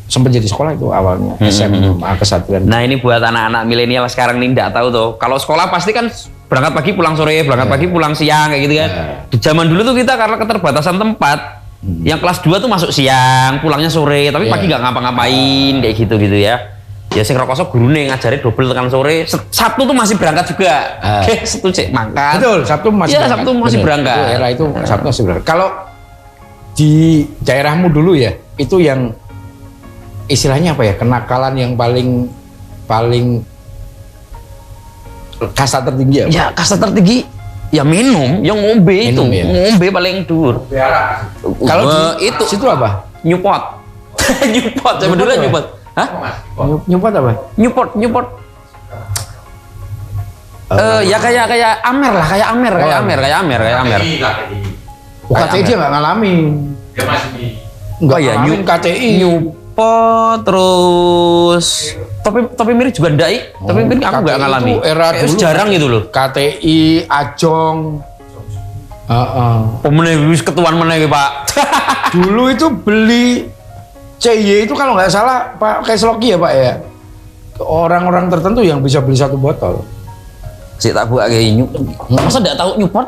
sempat jadi sekolah itu awalnya SMA Kesatrian. Nah ini buat anak-anak milenial sekarang nih nggak tahu tuh. Kalau sekolah pasti kan berangkat pagi pulang sore, pagi pulang siang kayak gitu kan. Di zaman dulu tuh kita karena keterbatasan tempat, yang kelas 2 tuh masuk siang, pulangnya sore, tapi pagi nggak ngapa-ngapain kayak gitu ya. Ya sing Rokoso gurune ngajari double tekan sore. Sabtu tuh masih berangkat juga. Sabtu cek makan. Betul, Sabtu masih berangkat. Sabtu masih berangkat. Itu era itu Sabtu masih berangkat. Kalau di daerahmu dulu ya, itu yang istilahnya apa ya? Kenakalan yang paling kasta tertinggi apa? Ya, kasta tertinggi Ya minum, yang ngombe itu, Minum, ya? ngombe paling dur. Biara. Kalau itu situ apa? Newport. Newport, saya beneran apa? Newport. Hah? Mas. Nyumpet apa? Newport. Ya kayak Amer lah, kayak Amer. KTI. KTI dia nggak ngalamin. Dia masih di. Nggak Oh iya, ngalamin KTI. Newport terus tapi mirip juga ndai, tapi mirip aku nggak KTI ngalami. itu era Kayak dulu. jarang gitu loh. KTI, Ajong. Pemenang wis ketuan meneh Pak. Dulu itu beli CY itu kalau nggak salah Pak kayak Sloki ya Pak ya. Orang-orang tertentu yang bisa beli satu botol. Si tak buat kayak Masa enggak tahu Newport?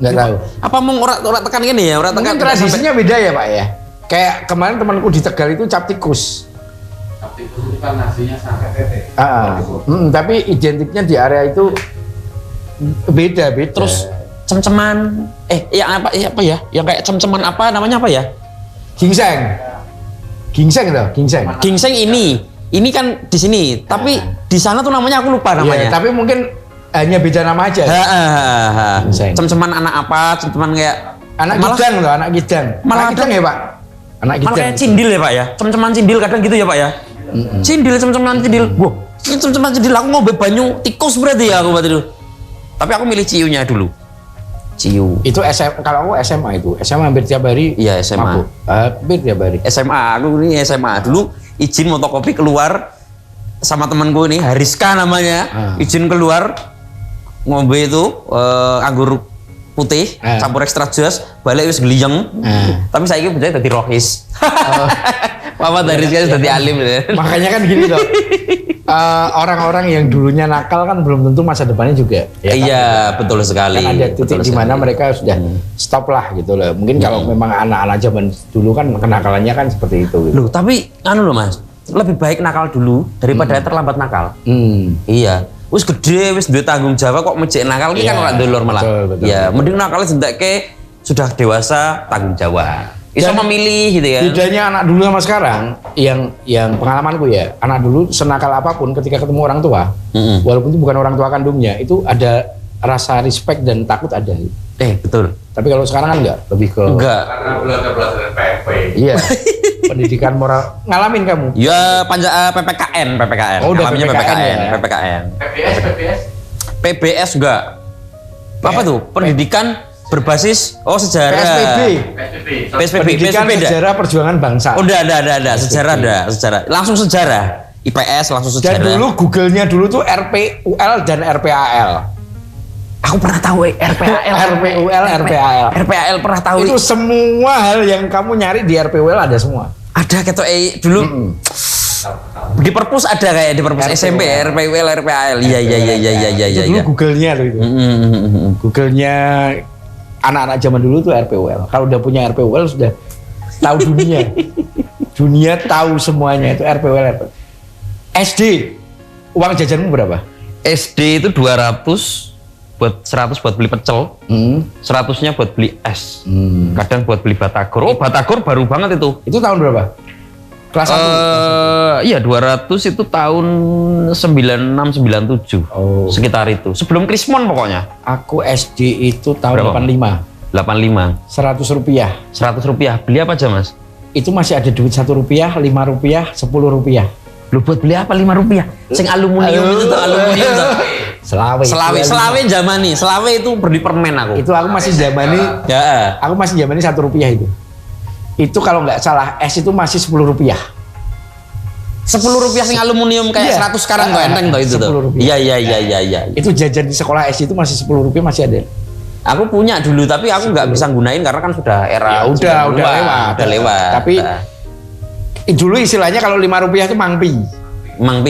Nggak tahu. Apa mau ora tekan gini ya, ora tekan. Mungkin tradisinya beda ya Pak ya. Kayak kemarin temanku di Tegal itu cap tikus. Tapi itu kan nasinya sampai tete. Tapi identiknya di area itu beda. Terus cem-ceman yang apa ya? Yang kayak cem-ceman apa namanya apa ya? gingseng tuh, gingseng. Gingseng ini kan di sini, tapi di sana tuh namanya aku lupa namanya. Iya, tapi mungkin hanya beda nama aja. Gingseng. Cem-ceman anak apa? Cem-ceman kayak Anak gidang loh, anak gidang. Malah Anak gidang ya Pak? Anak malah gidang. kayak cindil ya Pak ya? Cem-ceman cindil kadang gitu ya Pak ya? Cindil, cem-ceman cindil. Wah, cem-ceman cindil aku ngombe banyu tikus berarti ya aku berarti dulu. Tapi aku milih ciunya dulu. Ciu. Itu kalau aku SMA itu, SMA hampir tiap hari. Iya, SMA. mabuk. Hampir tiap hari. SMA, aku ini SMA dulu izin motokopi keluar sama temanku ini Hariska namanya, izin keluar ngombe itu anggur putih campur ekstra jus, balik wis geliyeng. Tapi saya ini jadi rohis. Mama Hariska jadi alim ya. Makanya kan gini loh. Orang-orang yang dulunya nakal kan belum tentu masa depannya juga. Ya kan? Iya, betul sekali. Kan ada titik di mana mereka sudah stop lah gitu loh. Mungkin kalau memang anak-anak zaman dulu kan kenakalannya kan seperti itu. Gitu. Loh, tapi anu loh Mas, lebih baik nakal dulu daripada terlambat nakal. Iya. Wis gede, wis duwe tanggung jawab kok mejek nakal iki kan ora ndolor malah. Betul. Ya, mending nakal sendekke sudah dewasa tanggung jawab. Bisa memilih gitu ya. Bedanya anak dulu sama sekarang, yang pengalamanku ya, anak dulu senakal apapun ketika ketemu orang tua, walaupun itu bukan orang tua kandungnya, itu ada rasa respect dan takut ada. Betul. Tapi kalau sekarang kan enggak, lebih ke Enggak. Karena belajar PP. Iya. Pendidikan moral ngalamin kamu. Ya PPKN. Oh, udah Ngalaminnya PPKN ya? PPKN. PPS. PBS enggak. Apa tuh? Pendidikan berbasis sejarah. PSBB. Pendidikan PSBB sejarah perjuangan bangsa. Oh, ada. Sejarah ada. Langsung sejarah. IPS langsung sejarah. Dan dulu Google-nya dulu tuh RPUL dan RPAL. Aku pernah tahu RPAL. RPAL pernah tahu. Itu semua hal yang kamu nyari di RPUL ada semua. Ada ketok dulu. Di perpus ada kayak di perpus SMP RPUL RPAL. Iya. Itu dulu Google-nya loh itu. Google-nya anak-anak zaman dulu tuh RPUL. Kalau udah punya RPUL sudah tahu dunia. Dunia tahu semuanya itu RPUL. SD uang jajanmu berapa? SD itu 200 buat 100 buat beli pecel. 100-nya buat beli es. Kadang buat beli batagor. Oh, batagor baru banget itu. Itu tahun berapa? Kelas 1? Iya 200 itu tahun 96 97. Oh. Sekitar itu. Sebelum Krismon pokoknya. Aku SD itu tahun Berapa? 85. 85. 100 rupiah. 100 rupiah. Beli apa aja Mas? Itu masih ada duit 1 rupiah, 5 rupiah, 10 rupiah. Lu buat beli apa 5 rupiah? Sing aluminium itu tuh, aluminium tuh. Selawe zaman nih. Selawe itu beli permen aku. Itu aku masih zamani. Ya. Aku masih zamani 1 rupiah itu. Itu kalau nggak salah es itu masih 10 rupiah. 10 rupiah sing aluminium kayak 100 sekarang tuh enteng tuh itu tuh. 10 rupiah. Iya. Itu jajan di sekolah es itu masih 10 rupiah masih ada. Aku punya dulu tapi aku nggak bisa gunain karena kan sudah era Ya, udah lewat. Tapi dulu istilahnya kalau 5 rupiah itu mangpi. Mang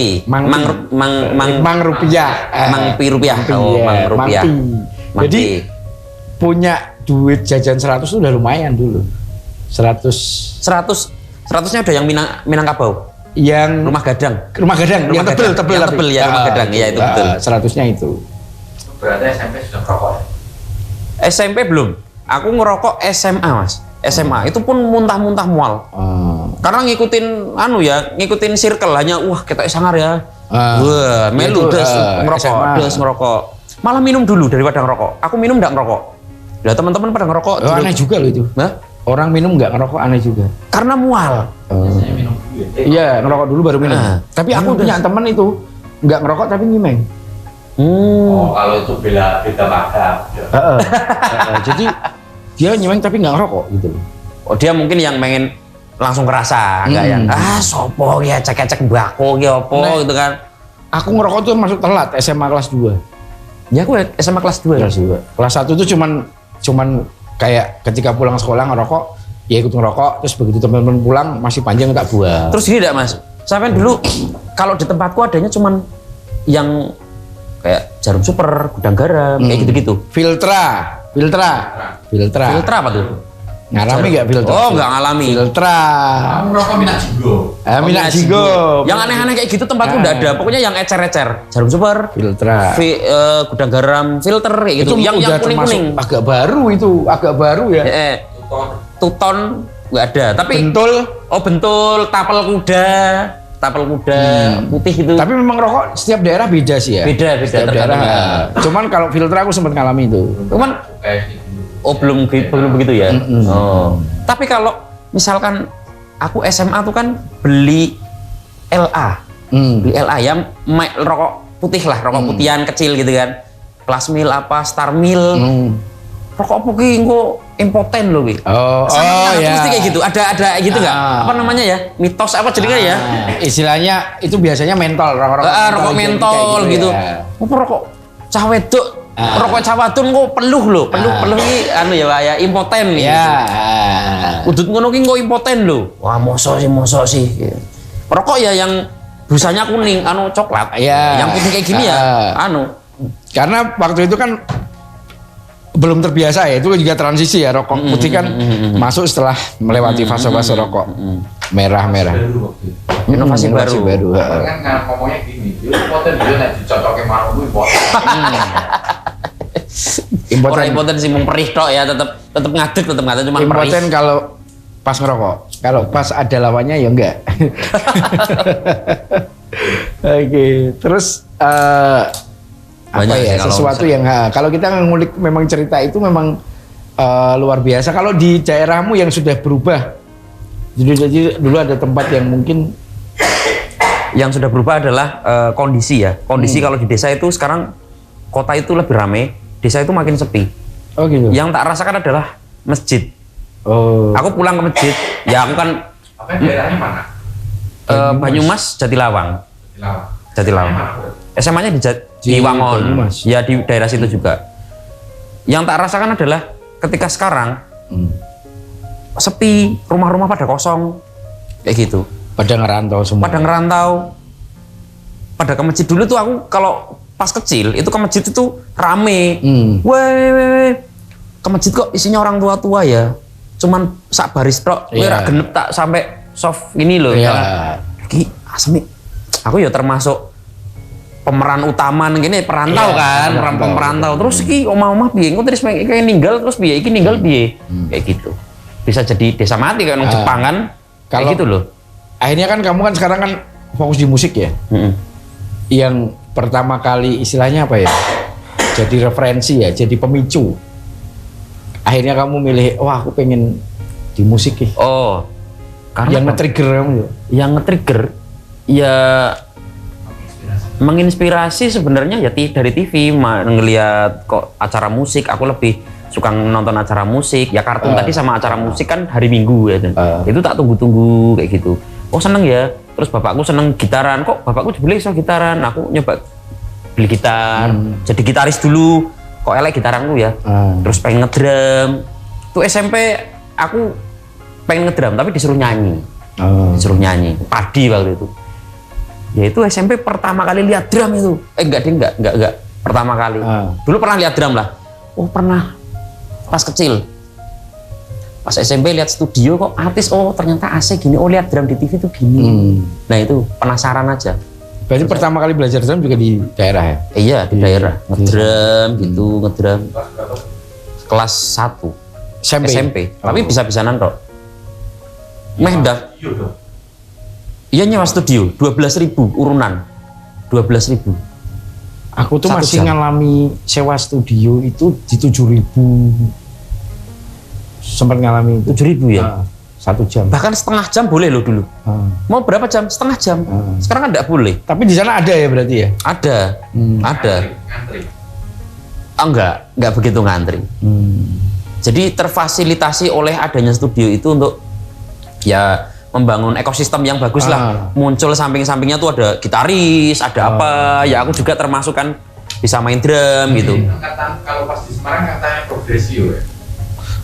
rupiah. Mangpi rupiah. Mang rupiah. Jadi punya duit jajan 100 itu udah lumayan dulu. 100-nya udah yang Minangkabau. Yang rumah gadang yang tebel ya, rumah gadang ya itu betul. 100-nya itu. Berarti SMP sudah merokok. SMP belum. Aku ngerokok SMA Mas. SMA itu pun muntah-muntah mual. Karena ngikutin circle hanya kita sangar ya. Wah, melu des ngerokok. malah minum dulu daripada ngerokok. Aku minum nggak ngerokok. Lah teman-teman pada ngerokok. Oh, aneh juga loh itu. Hah? Orang minum nggak ngerokok aneh juga. Karena mual. Biasanya minum dulu ya. Iya, ngerokok dulu baru minum. Tapi aku punya teman itu nggak ngerokok tapi nyimeng. Oh, kalau itu beda madhab. Jadi dia nyimeng tapi nggak ngerokok gitu loh. Oh, dia mungkin yang pengen langsung kerasa, enggak yang sopo ya cek-cek bako ya apa gitu kan. Aku ngerokok tuh masuk telat SMA kelas 2. Ya aku SMA kelas 2. Kelas 1 tuh cuman kayak ketika pulang sekolah ngerokok, ya ikut ngerokok, terus begitu teman-teman pulang masih panjang tak buang. Terus gini enggak Mas? Sampai dulu kalau di tempatku adanya cuman yang kayak Jarum Super, Gudang Garam, kayak gitu-gitu. Filtra. Filtra apa tuh? Ngalami nggak filter? Oh, nggak ngalami. Filtra. Kamu rokok minat jigo. Minat jigo. Yang aneh-aneh kayak gitu tempatku udah ada. Pokoknya yang ecer-ecer. Jarum Super, Filtra. Gudang Garam, filter kayak gitu. Itu Yang udah kuning-kuning. Agak baru ya. Tuton nggak ada. Tapi Bentul. Oh bentul, tapel kuda putih itu. Tapi memang rokok setiap daerah beda sih ya. Beda Setiap daerah. Cuman kalau filter aku sempat ngalami itu. Cuman Kayak gitu. belum begitu ya. Oh. Tapi kalau misalkan aku SMA tuh kan beli LA. Beli LA yang rokok putih lah, rokok putihan kecil gitu kan. Plus Mil apa, Star Mil. Rokok putih kok impoten loh, Wi. Ya. Mesti kayak gitu. Ada gitu nggak? Apa namanya ya? Mitos apa jadinya ya? Istilahnya itu biasanya mentol, rokok mentol gitu. Apa rokok cah wedok? Rokok cah wadon kok peluh loh. Peluh ini anu ya, Pak ya, impoten nih. Ya. Udut ngono ki kok impoten loh. Wah, mosok sih. Rokok ya yang busanya kuning, anu coklat. Ya. Yang putih kayak gini ya, anu. Karena waktu itu kan belum terbiasa ya, itu juga transisi ya, rokok putih kan masuk setelah melewati fase-fase rokok merah-merah. Inovasi baru. Kan ngomongnya gini, dia impoten dia nek dicocoke marung impoten. Orang impoten sih mung perih tok ya, tetep ngadeg cuma perih. Impoten kalau pas ngerokok, kalau pas ada lawannya ya enggak. Oke, terus apa ya, sesuatu yang kalau kita ngulik memang cerita itu memang luar biasa. Kalau di daerahmu yang sudah berubah, jadi dulu ada tempat yang mungkin yang sudah berubah adalah kondisi ya. Kondisi kalau di desa itu sekarang kota itu lebih ramai, desa itu makin sepi. Oh gitu. Yang tak rasakan adalah masjid. Oh. Aku pulang ke masjid, ya aku kan Apa daerahnya mana? Banyumas, Jatilawang. Jatilawang. SMA-nya di Wangon, Banyumas. ya di daerah situ juga. Yang tak rasakan adalah ketika sekarang sepi, rumah-rumah pada kosong, kayak gitu. Pada ngerantau semua. Pada ngerantau, pada ke masjid dulu tuh aku kalau pas kecil itu ke masjid itu rame. Weh, ke masjid kok isinya orang tua-tua ya. Cuman sak baris tok, ora genep tak sampai soft ini loh. Ki asmi. Aku ya termasuk pemeran utama gini perantau kan, pemerantau. Terus ki omah-omah piye? Engko terus kayak ninggal terus piye? Iki ninggal piye? Kayak gitu. Bisa jadi desa mati kan Jepang kan. Kayak gitu loh. Akhirnya kan kamu kan sekarang kan fokus di musik ya. Yang pertama kali istilahnya apa ya? Jadi referensi ya, jadi pemicu. Akhirnya kamu milih, wah aku pengen di musik ya. Oh. Karena yang nge-trigger kamu ya? Yang nge-trigger ya menginspirasi sebenarnya ya dari TV, ngelihat kok acara musik, aku lebih suka nonton acara musik. Ya kartun tadi sama acara musik kan hari Minggu ya. Itu tak tunggu-tunggu kayak gitu. Oh seneng ya. Terus bapakku seneng gitaran, kok bapakku dibeli so gitaran. Aku nyoba beli gitar, jadi gitaris dulu. Kok elek gitaranku ya. Terus pengen ngedrum. Tuh SMP aku pengen ngedrum tapi disuruh nyanyi. Disuruh nyanyi. Padi waktu itu. Ya itu SMP pertama kali lihat drum itu. Enggak. Pertama kali. Dulu pernah lihat drum lah. Oh pernah. Pas kecil. Pas SMP lihat studio kok artis, oh ternyata AC gini. Oh lihat drum di TV tuh gini. Nah itu penasaran aja. Berarti pertama kali belajar drum juga di daerah ya? Iya di daerah. Ngedrum gitu, ngedrum. Kelas 1 SMP. Tapi bisa-bisaan tok. Meh dah. Iya nyewa studio, 12.000 urunan. 12.000. Aku tuh 1 masih jam. ngalami sewa studio itu di 7.000. Sempat ngalami itu 7.000 ya. 1 jam. Bahkan setengah jam boleh loh dulu. Ah. Mau berapa jam? Setengah jam. Sekarang kan nggak boleh. Tapi di sana ada ya berarti ya? Ada, ada. Ngantri. Oh, enggak begitu ngantri. Jadi terfasilitasi oleh adanya studio itu untuk ya membangun ekosistem yang bagus lah. Muncul samping-sampingnya tuh ada gitaris, ada apa. Ya aku juga termasuk kan bisa main drum gitu. Angkatan kalau pas di Semarang katanya progresio ya.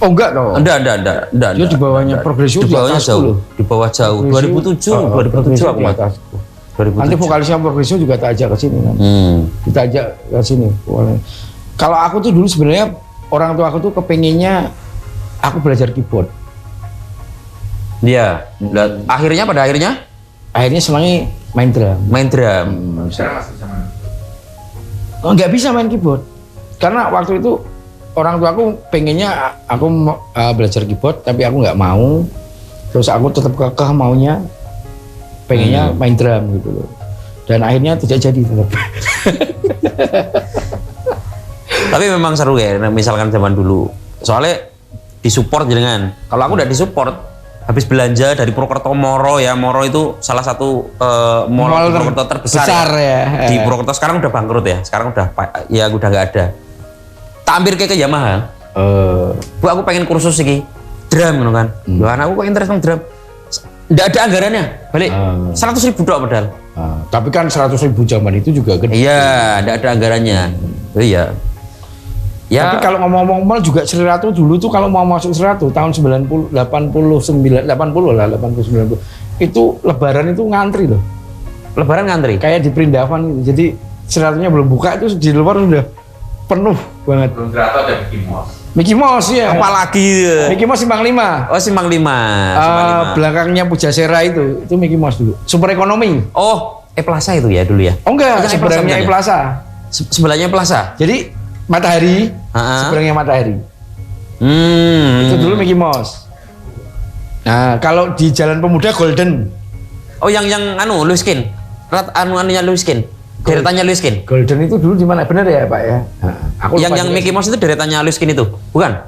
Oh enggak toh. Enggak. Dia di bawahnya Progresio, di bawahnya atasku jauh. loh. Di bawah jauh. 2007 aku di mah. atasku. 2007. Nanti vokalisnya Progresio juga tak ajak ke sini kan. Kita ajak ke sini. Kalau aku tuh dulu sebenarnya orang tua aku tuh kepengennya aku belajar keyboard. Iya. Dan akhirnya pada akhirnya Akhirnya senangnya main drum. main drum. Sekarang masih sama. Oh, nggak bisa main keyboard karena waktu itu orang tua aku pengennya aku belajar keyboard tapi aku nggak mau. Terus aku tetap kekeh maunya pengennya main drum gitu loh. Dan akhirnya tidak jadi tetap. Tapi memang seru ya, misalkan zaman dulu. Soalnya disupport jenengan. Kalau aku udah disupport, habis belanja dari Purwokerto Moro ya, Moro itu salah satu mall di Purwokerto terbesar ya. Di Purwokerto sekarang udah bangkrut ya, sekarang udah nggak ada. Tak hampir ke Yamaha. Bu aku pengen kursus iki drum gitu kan. Loh anakku kok interest nang drum. Nggak ada anggarannya, balik 100.000 doang padahal. Tapi kan 100.000 zaman itu juga gede. Iya, nggak ada anggarannya. Oh, iya. Ya. Tapi kalau ngomong-ngomong mal juga Sri Ratu dulu tuh kalau mau masuk Sri Ratu tahun 80 lah 80 90 itu lebaran itu ngantri loh. Lebaran ngantri. Kayak di Perindavan gitu. Jadi Sri Ratunya belum buka itu di luar udah penuh banget. Belum ternyata ada Mickey Mouse. Mickey Mouse ya. Apalagi Mickey Mouse Simpang 5. Oh, Simpang 5. Belakangnya Pujasera itu Mickey Mouse dulu. Super Ekonomi. Oh, Plaza itu ya dulu ya. Oh enggak, Yang seberangnya Plaza. Sebelahnya Plaza. Jadi Matahari, seberangnya Matahari. Itu dulu Mickey Mouse. Nah, kalau di Jalan Pemuda Golden. Oh, yang anu Luiskin. Anuannya Luiskin. Deretannya Luiskin. Golden itu dulu di mana? Benar ya, Pak ya? Aku yang Mickey Mouse itu deretannya Luiskin itu, bukan?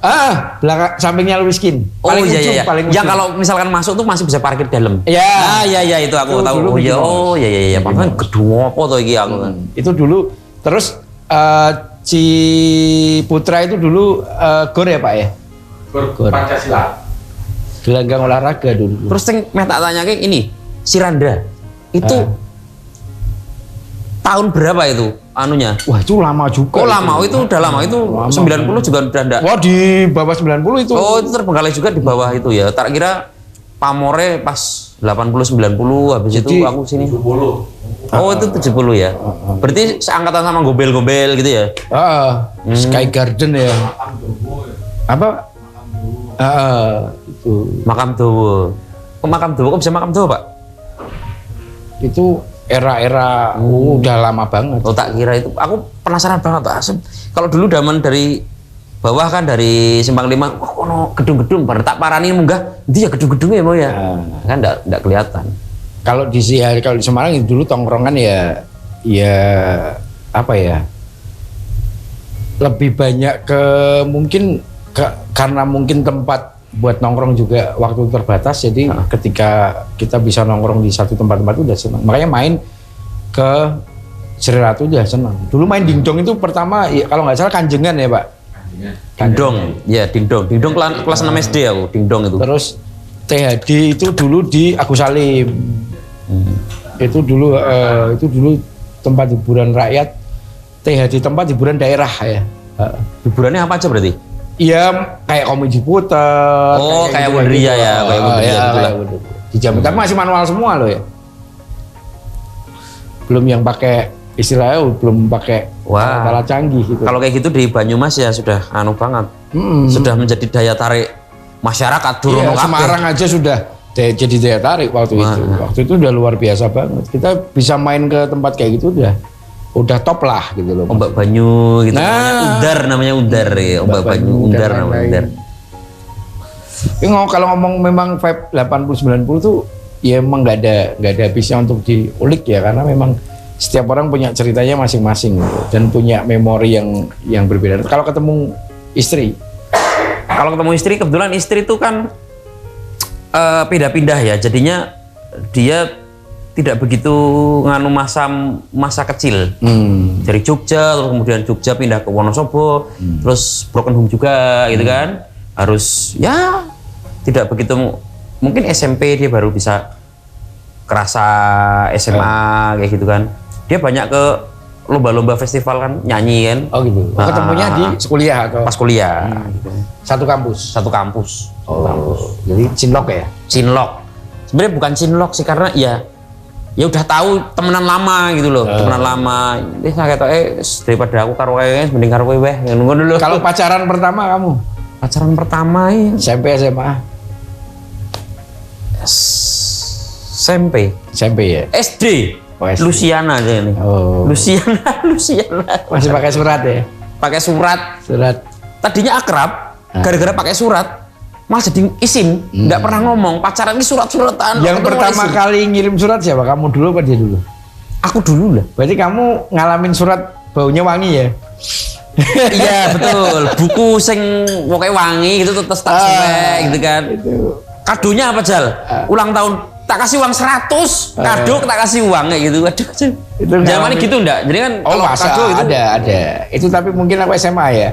Belakang sampingnya Luiskin. Oh Paling iya. paling Yang kalau misalkan masuk tuh masih bisa parkir dalam. Ya. Iya itu aku Itu tahu. dulu Mickey Mouse. Oh iya. Pantesan gedung apa tuh iki aku kan. Itu dulu. Terus Ciputra itu dulu gor ya, Pak ya? Gor. Pancasila. Gelanggang olahraga dulu. Terus yang tak tanya kayak ini, Siranda. Itu tahun berapa itu anunya? Wah, itu lama juga. Oh, lama. Itu udah lama. Itu 90 juga udah enggak. Wah, di bawah 90 itu. Oh, itu terbengkalai juga di bawah itu ya. Tak kira pamore pas 80 90 habis itu aku sini. 70. Oh, itu 70 ya. Berarti seangkatan sama gombel-gombel gitu ya. Sky Garden ya. Apa? Itu. Makam Dowo. Kok Makam Dowo? Kok bisa Makam Dowo, Pak? Itu era-era udah lama banget. Oh, tak kira itu. Aku penasaran banget, Pak. Kalau dulu zaman dari bawah kan dari Simpang 5, wah kono gedung-gedung, pada tak parani munggah, dia gedung-gedungnya mau ya. Kan enggak kelihatan. Kalau di Semarang itu dulu tongkrongan ya apa ya? Lebih banyak karena mungkin tempat buat nongkrong juga waktu terbatas, jadi ketika kita bisa nongkrong di satu tempat-tempat itu udah senang. Makanya main ke Sri Ratu udah senang. Dulu main dingdong itu pertama ya, kalau nggak salah Kanjengan ya, Pak. Dingdong, ya dingdong kelas 6 SD aku, dingdong itu. Terus THD itu dulu di Agus Salim. Itu dulu tempat hiburan rakyat. THD tempat hiburan daerah ya. Hiburannya apa aja berarti? Iya, kayak komedi puter. Oh, kayak gitu, Wonderia ya, kayak Wonderia gitu lah. Di jam tapi masih manual semua loh ya. Belum yang pakai istilahnya belum pakai alat canggih gitu. Kalau kayak gitu di Banyumas ya sudah anu banget. Sudah menjadi daya tarik masyarakat Iya, Semarang aja sudah jadi daya tarik waktu itu. Waktu itu udah luar biasa banget. Kita bisa main ke tempat kayak gitu udah top lah gitu loh. Ombak Banyu gitu, namanya Udar ya. Ombak Banyu, Udar namanya Udar. Kalau ngomong memang vibe 80-90 tuh ya emang nggak ada habisnya untuk diulik ya, karena memang setiap orang punya ceritanya masing-masing gitu, dan punya memori yang berbeda. Kalau ketemu istri, kebetulan istri itu kan pindah-pindah ya, jadinya dia tidak begitu nganu masa kecil. Dari Jogja, terus kemudian Jogja pindah ke Wonosobo, terus broken home juga gitu kan. Harus ya tidak begitu, mungkin SMP dia baru bisa kerasa SMA kayak gitu kan. Dia banyak ke lomba-lomba festival kan, nyanyi kan. Oh gitu. Ketemunya di kuliah atau pas kuliah gitu. Satu kampus. Jadi cinlok ya? Cinlok. Sebenarnya bukan cinlok sih, karena ya udah tahu temenan lama gitu loh. Temenan lama. Saya kata daripada aku karo kowe mending karo kowe weh. Nunggu dulu. Kalau pacaran pertama kamu? Pacaran pertama ya SMP SMA? SMP ya? SD. Oh, SD. Luciana aja ini. Oh. Luciana. Masih pakai surat ya? Pakai surat. Tadinya akrab, gara-gara pakai surat malah jadi isin, nggak pernah ngomong. Pacaran ini surat-suratan. Yang pertama kali ngirim surat siapa? Kamu dulu apa dia dulu? Aku dulu lah. Berarti kamu ngalamin surat baunya wangi ya? Iya betul. Buku sing pokoknya wangi gitu, terus tak suwek gitu kan. Itu. Kadonya apa Jal? Ulang tahun tak kasih uang 100, kado tak kasih uang kayak gitu. Aduh. Itu zamannya gitu enggak? Jadi kan kalau kado itu ada. Itu tapi mungkin aku SMA ya.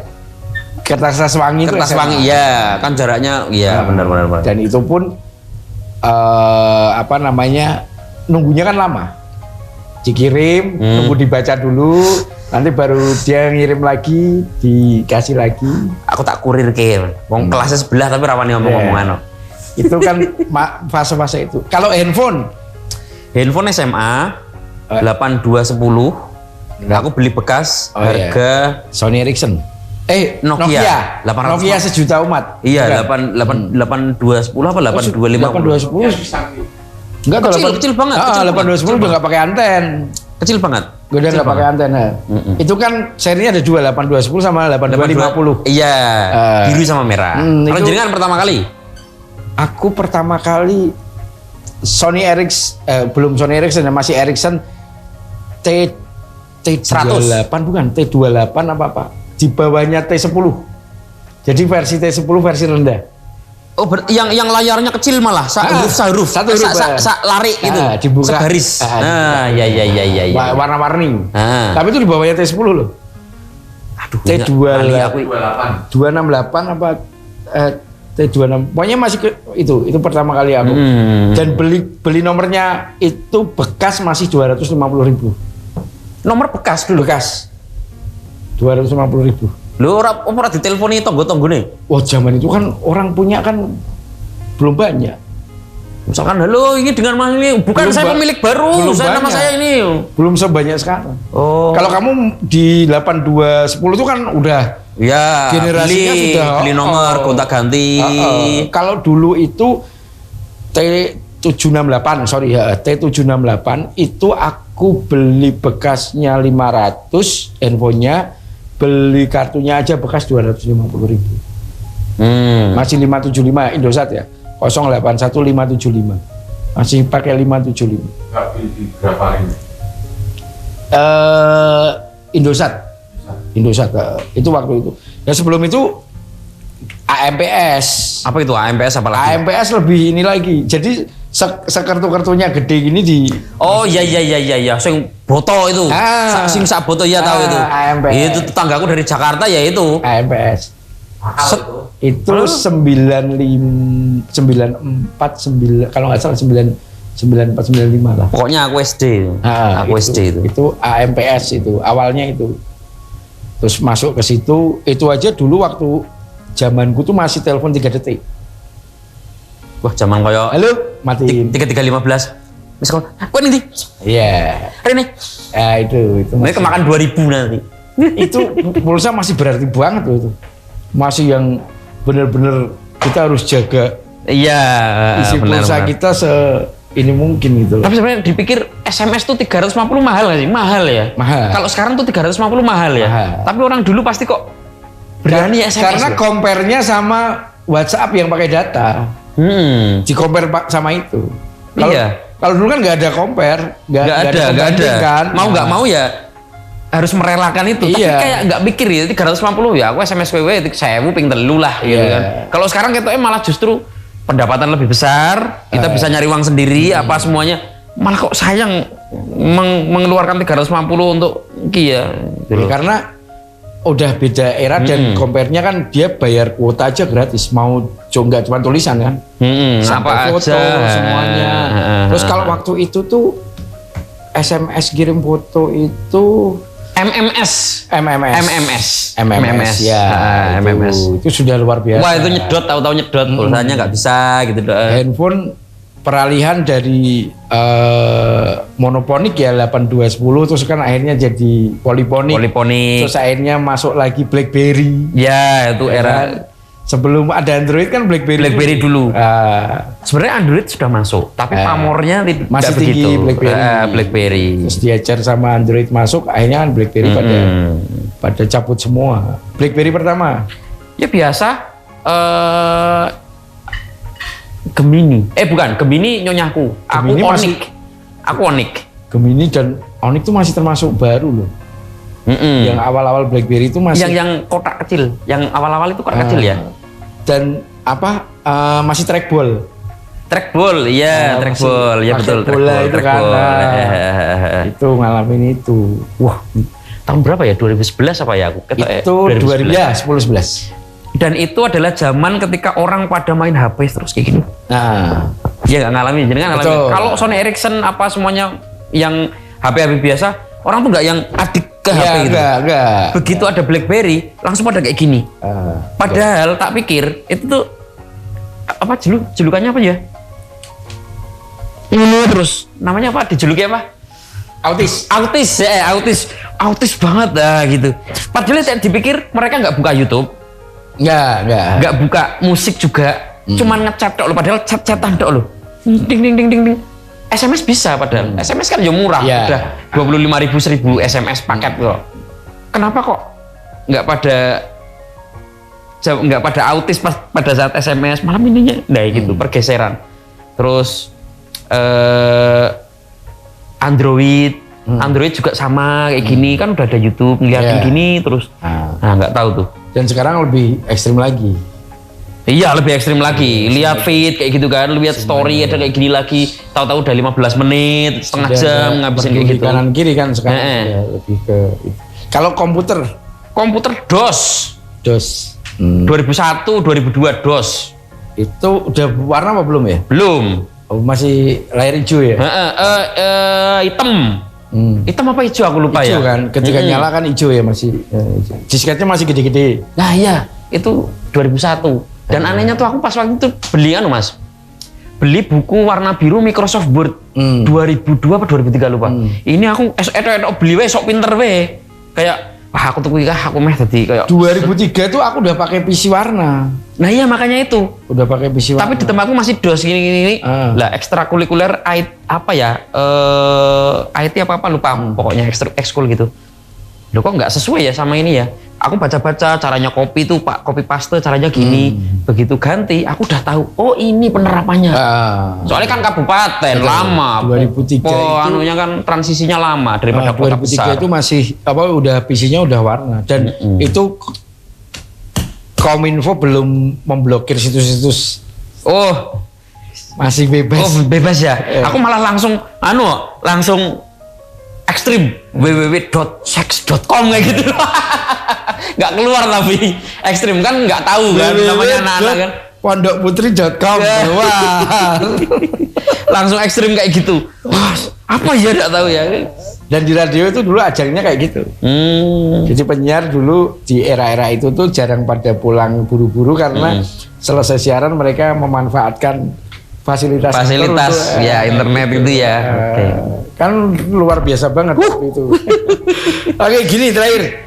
Kertas wangi itu kertas SMA. wangi iya, kan jaraknya iya benar. Dan itu pun nunggunya kan lama. Dikirim, nunggu dibaca dulu, nanti baru dia ngirim lagi, dikasih lagi. Aku tak kurir ke, wong kelasnya sebelah tapi rawani ngomong-ngomongan. Itu kan fase-fase itu. Kalau handphone SMA 8210, aku beli bekas harga Sony Ericsson. Nokia 800. Nokia sejuta umat. Iya, 8210 apa 8250? 8210. Enggak, kecil banget. 8210 udah nggak pakai anten. Kecil banget. Gue udah nggak pakai anten. Itu kan serinya ada dua, 8210 sama 8250. Iya, biru sama merah. Kalau jenengan pertama kali? Aku pertama kali Sony Ericsson, belum Sony Ericsson, masih Ericsson T28 bukan, T28 apa? Di bawahnya T10. Jadi versi T10 versi rendah. Oh, yang layarnya kecil malah, satu huruf, lari gitu. Dibuka. Sebaris. Iya. Warna-warni. Tapi itu di bawahnya T10 loh. Aduh, T28 apa T26. Pokoknya masih itu pertama kali aku. Dan beli nomornya itu bekas masih 250.000. Nomor bekas dulu. Bekas. 250.000. Lho ora diteleponi tonggo-tonggone. Wah, zaman itu kan orang punya kan belum banyak. Misalkan, halo ini dengan mas ini, bukan belum saya pemilik baru, saya nama saya ini. Belum sebanyak sekarang. Oh. Kalau kamu di 8210 itu kan udah ya, generasinya sudah beli nomor, kontak ganti. Kalau dulu itu T768, T768 itu aku beli bekasnya 500, handphonenya beli kartunya aja bekas 250.000. Masih 575 Indosat ya. 081575. Masih pakai 575. Berapa ini? Indosat itu waktu itu. Dan sebelum itu AMPS. Apa itu AMPS apa lagi? AMPS lebih ini lagi. Jadi sekartu-kartunya gede gini di. Oh iya. Sing boto itu. Sing sak boto ya tahu itu. AMPS. Itu tetanggaku dari Jakarta ya itu. AMPS. Itu 94 kalau nggak salah 9495 lah. Pokoknya aku SD. SD itu. Itu AMPS itu awalnya itu. Terus masuk ke situ, itu aja dulu waktu zamanku tuh masih telepon 3 detik. Wah, zaman koyo halo, matiin. 3315. Misal, kok ini? Iya. Ini. Itu. Mereka kemakan 2000 nanti. Itu pulsa masih berarti banget loh itu. Masih yang benar-benar kita harus jaga. Iya, isi pulsa kita ini mungkin gitu. Tapi sebenarnya dipikir SMS tuh 350 mahal nggak sih? Mahal ya? Mahal. Kalau sekarang tuh 350 mahal ya? Mahal. Tapi orang dulu pasti kok berani SMS. Karena compare-nya sama WhatsApp yang pakai data. Di compare sama itu. Iya. Kalau dulu kan nggak ada compare, nggak ada kan. Mau nggak mau ya harus merelakan itu. Tapi kayak nggak mikir ya 350 ya aku SMS WW 1000 ping telu lah gitu kan. Kalau sekarang ketoknya malah justru pendapatan lebih besar, kita bisa nyari uang sendiri apa semuanya. Malah kok sayang mengeluarkan 350 untuk gitu. Karena udah beda era dan compare-nya kan dia bayar kuota aja gratis, mau nggak cuma tulisan kan, sampai apa foto aja. semuanya. Terus kalau waktu itu tuh SMS kirim foto itu MMS ya, itu sudah luar biasa. Wah itu nyedot, tahu-tahu nyedot, pulsanya nggak bisa gitu. Handphone peralihan dari monoponik ya 8210 terus kan akhirnya jadi poliponik. Terus akhirnya masuk lagi BlackBerry. Ya itu era kan? Sebelum ada Android kan BlackBerry dulu. Sebenarnya Android sudah masuk, tapi pamornya masih tinggi begitu. BlackBerry. Terus diajar sama Android masuk, akhirnya kan BlackBerry pada cabut semua. BlackBerry pertama? Ya biasa. Gemini. Bukan, Gemini nyonyaku. Gemini Aku Onyx. Gemini dan Onyx itu masih termasuk baru loh. Yang awal-awal BlackBerry itu masih yang kotak kecil. Yang awal-awal itu kotak kecil ya. Dan masih trackball. Trackball, iya, trackball, ya betul. Bola itu kan. Itu ngalamin itu. Wah, tahun berapa ya? 2011 apa ya aku? Itu 10-11. Dan itu adalah zaman ketika orang pada main HP terus kayak gitu. Nah, ya nggak ngalamin, jadi nggak ngalamin. Kalau Sony Ericsson apa semuanya yang HP biasa, orang tuh nggak yang adik ke HP gitu. Enggak. Begitu ada BlackBerry, langsung pada kayak gini. Padahal tak pikir itu tuh apa julukannya apa ya? Ini terus namanya apa? Dijuluki apa? Autis banget dah gitu. Padahal saya dipikir mereka nggak buka YouTube. Nggak buka musik juga, cuman ngechat dok lo, padahal chat-chatan dok lo, ding. SMS bisa padahal, SMS kan ya murah, udah 25.000 SMS paket kok. Kenapa kok nggak pada autis pada saat SMS, malam ininya, gitu pergeseran. Terus Android juga sama kayak gini kan udah ada YouTube ngeliatin gini terus, nggak tahu tuh. Dan sekarang lebih ekstrim lagi. Iya lebih ekstrim lagi. Lihat feed kayak gitu kan, lihat story ada kayak gini lagi. Tahu-tahu udah 15 menit, setengah jam ngabisin kayak gitu. Kanan kiri kan sekarang ya, lebih ke. Kalau komputer DOS. 2001, 2002 DOS. Itu udah warna apa belum ya? Belum. Masih layar hijau ya? Hitam. Hitam apa hijau aku lupa hijau ya. Kan ketika nyala kan hijau ya masih. Disketnya masih gede-gede. Nah iya itu 2001. Dan anehnya tuh aku pas waktu itu beli buku warna biru Microsoft Word 2002 apa 2003 lupa. Ini aku beli sok pinter kayak aku tuh aku meh tadi kayak 2003 tuh aku udah pakai PC warna. Nah iya makanya itu udah pakai PC warna. Tapi di tempatku masih DOS gini. Lah ekstrakurikuler IT apa lupa pokoknya ekskul gitu. Loh kok nggak sesuai ya sama ini ya. Aku baca-baca caranya copy paste caranya gini. Begitu ganti aku udah tahu ini penerapannya. Soalnya kan kabupaten lama. 2003 itu anunya kan transisinya lama daripada kota besar. 2003 itu masih udah PC-nya udah warna dan itu Kominfo belum memblokir situs-situs. Masih bebas. Bebas ya. Aku malah langsung ekstrim www.sex.com kayak gitu. Nggak keluar tapi ekstrim kan nggak tahu kan namanya anak-anak kan. Pondokputri.com. Wah. Langsung ekstrim kayak gitu. Wah, apa ya nggak tahu ya. Dan di radio itu dulu ajarnya kayak gitu. Jadi penyiar dulu di era-era itu tuh jarang pada pulang buru-buru karena selesai siaran mereka memanfaatkan fasilitas untuk, internet itu ya. Kan luar biasa banget itu. Oke, gini terakhir,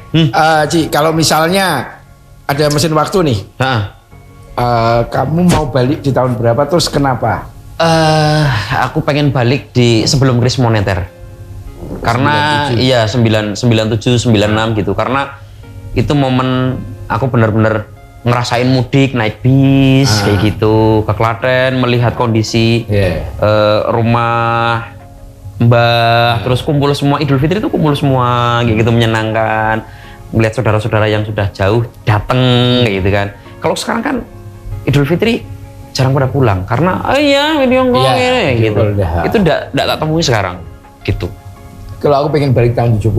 Ci, kalau misalnya ada mesin waktu nih, kamu mau balik di tahun berapa? Terus kenapa? Aku pengen balik di sebelum krisis moneter. Karena 97, 96 gitu. Karena itu momen aku benar-benar ngerasain mudik naik bis kayak gitu ke Klaten, melihat kondisi rumah Mbah, terus kumpul semua Idul Fitri itu kumpul semua kayak gitu, menyenangkan. Melihat saudara-saudara yang sudah jauh datang kayak gitu kan. Kalau sekarang kan Idul Fitri jarang pada pulang karena video call ini gitu. Itu enggak tak temui sekarang gitu. Kalau aku pengen balik tahun 70.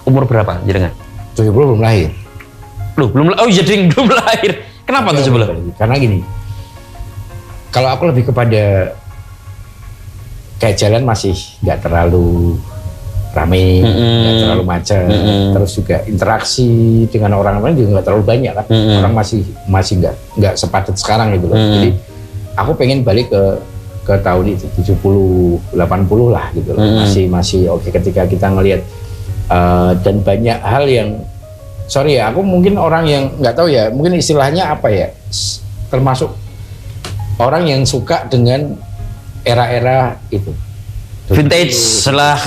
Umur berapa jenengan? 70 belum lahir. Loh, belum jadi belum lahir. Kenapa 70? Karena gini. Kalau aku lebih kepada kayak jalan masih nggak terlalu rame, nggak terlalu macet, terus juga interaksi dengan orang lain juga nggak terlalu banyak kan, orang masih nggak sepadat sekarang gitu loh. Jadi aku pengen balik ke tahun itu 70, 80 lah gitu loh. Masih oke ketika kita ngelihat dan banyak hal yang sorry ya, aku mungkin orang yang nggak tahu ya, mungkin istilahnya apa ya, termasuk orang yang suka dengan era-era itu vintage lah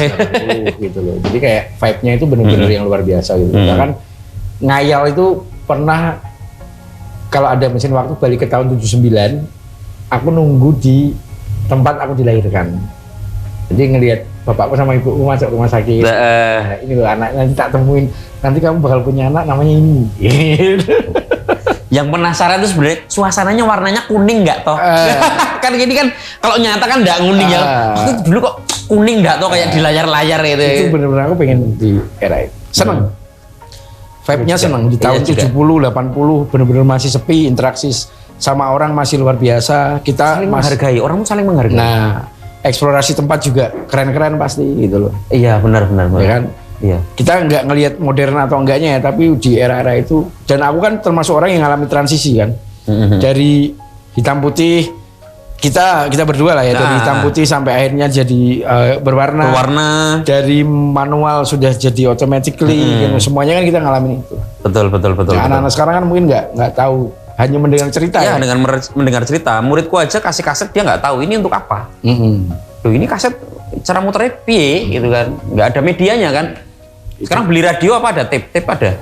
gitu loh. Jadi kayak vibe-nya itu benar-benar yang luar biasa gitu. Bahkan ngayal itu pernah kalau ada mesin waktu balik ke tahun 79, aku nunggu di tempat aku dilahirkan. Jadi ngelihat bapakku sama ibuku masuk rumah sakit. Nah, ini loh anak, nanti tak temuin. Nanti kamu bakal punya anak namanya ini. Yang penasaran itu sebenarnya suasananya warnanya kuning nggak toh? Kan gini kan kalau nyata kan nggak kuning ya. Waktu itu dulu kok kuning nggak toh kayak di layar-layar itu. Itu benar-benar aku pengen di era itu. Seneng. Vibe-nya seneng di tahun 70, 80 benar-benar masih sepi, interaksi sama orang masih luar biasa. Kita saling menghargai, orang saling menghargai. Nah, eksplorasi tempat juga keren-keren pasti gitu loh. Iya benar. Ya kan? Iya. Kita nggak ngelihat modern atau enggaknya ya, tapi di era-era itu, dan aku kan termasuk orang yang ngalami transisi kan, dari hitam putih kita berdua lah ya, dari hitam putih sampai akhirnya jadi berwarna, dari manual sudah jadi automatically, gitu. Semuanya kan kita ngalamin itu. Betul. Nah, anak-anak sekarang kan mungkin nggak tahu, hanya mendengar cerita. Ya, dengan mendengar cerita, muridku aja kasih kaset dia nggak tahu ini untuk apa. Loh ini kaset cara muternya piye gitu kan, nggak ada medianya kan. Sekarang beli radio apa ada tape ada.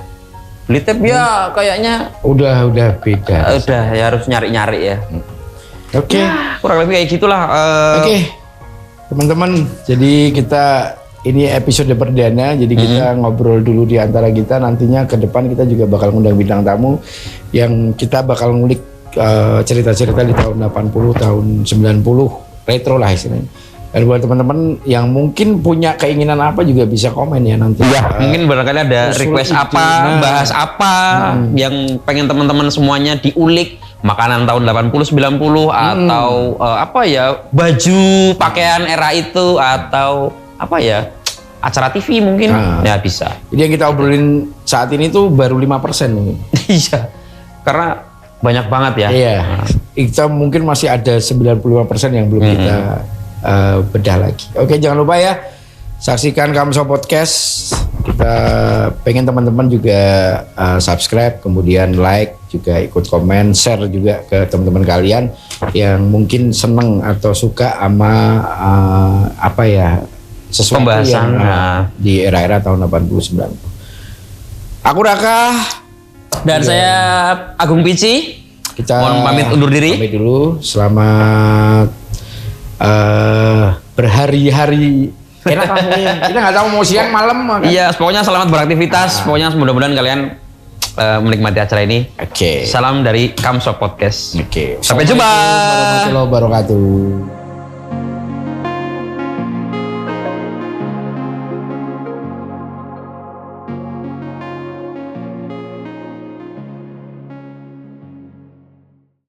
Beli tape ya kayaknya udah beda. Udah ya harus nyari-nyari ya. Oke. Ya, kurang lebih kayak gitulah. Oke. Teman-teman, jadi kita ini episode perdana, jadi kita ngobrol dulu di antara kita. Nantinya ke depan kita juga bakal ngundang bintang tamu yang kita bakal ngulik cerita-cerita di tahun 80, tahun 90, retro lah istilahnya. Dan buat teman-teman yang mungkin punya keinginan apa juga bisa komen ya nanti. Iya, mungkin barangkali ada request apa, bahas apa yang pengen teman-teman semuanya diulik. Makanan tahun 80, 90 atau apa ya, baju, pakaian era itu atau apa ya, acara TV mungkin ya bisa. Jadi yang kita obrolin saat ini tuh baru 5% mungkin. Iya, karena banyak banget ya. Iya, kita mungkin masih ada 95% yang belum kita bedah lagi. Oke, jangan lupa ya, saksikan Kamso Podcast. Kita pengen teman-teman juga subscribe, kemudian like, juga ikut komen, share juga ke teman-teman kalian yang mungkin seneng atau suka sama apa ya, sesuatu pembahasan yang di era-era tahun 89. Aku Raka dan saya Agung Pici. Kita mohon pamit undur diri. Pamit dulu. Selamat berhari-hari. Enak lah pokoknya. Kita nggak tahu mau siang malam kan? Iya, pokoknya selamat beraktivitas. Pokoknya mudah-mudahan kalian menikmati acara ini. Oke. Salam dari Kamso Podcast. Oke. Sampai jumpa. Warahmatullahi wabarakatuh.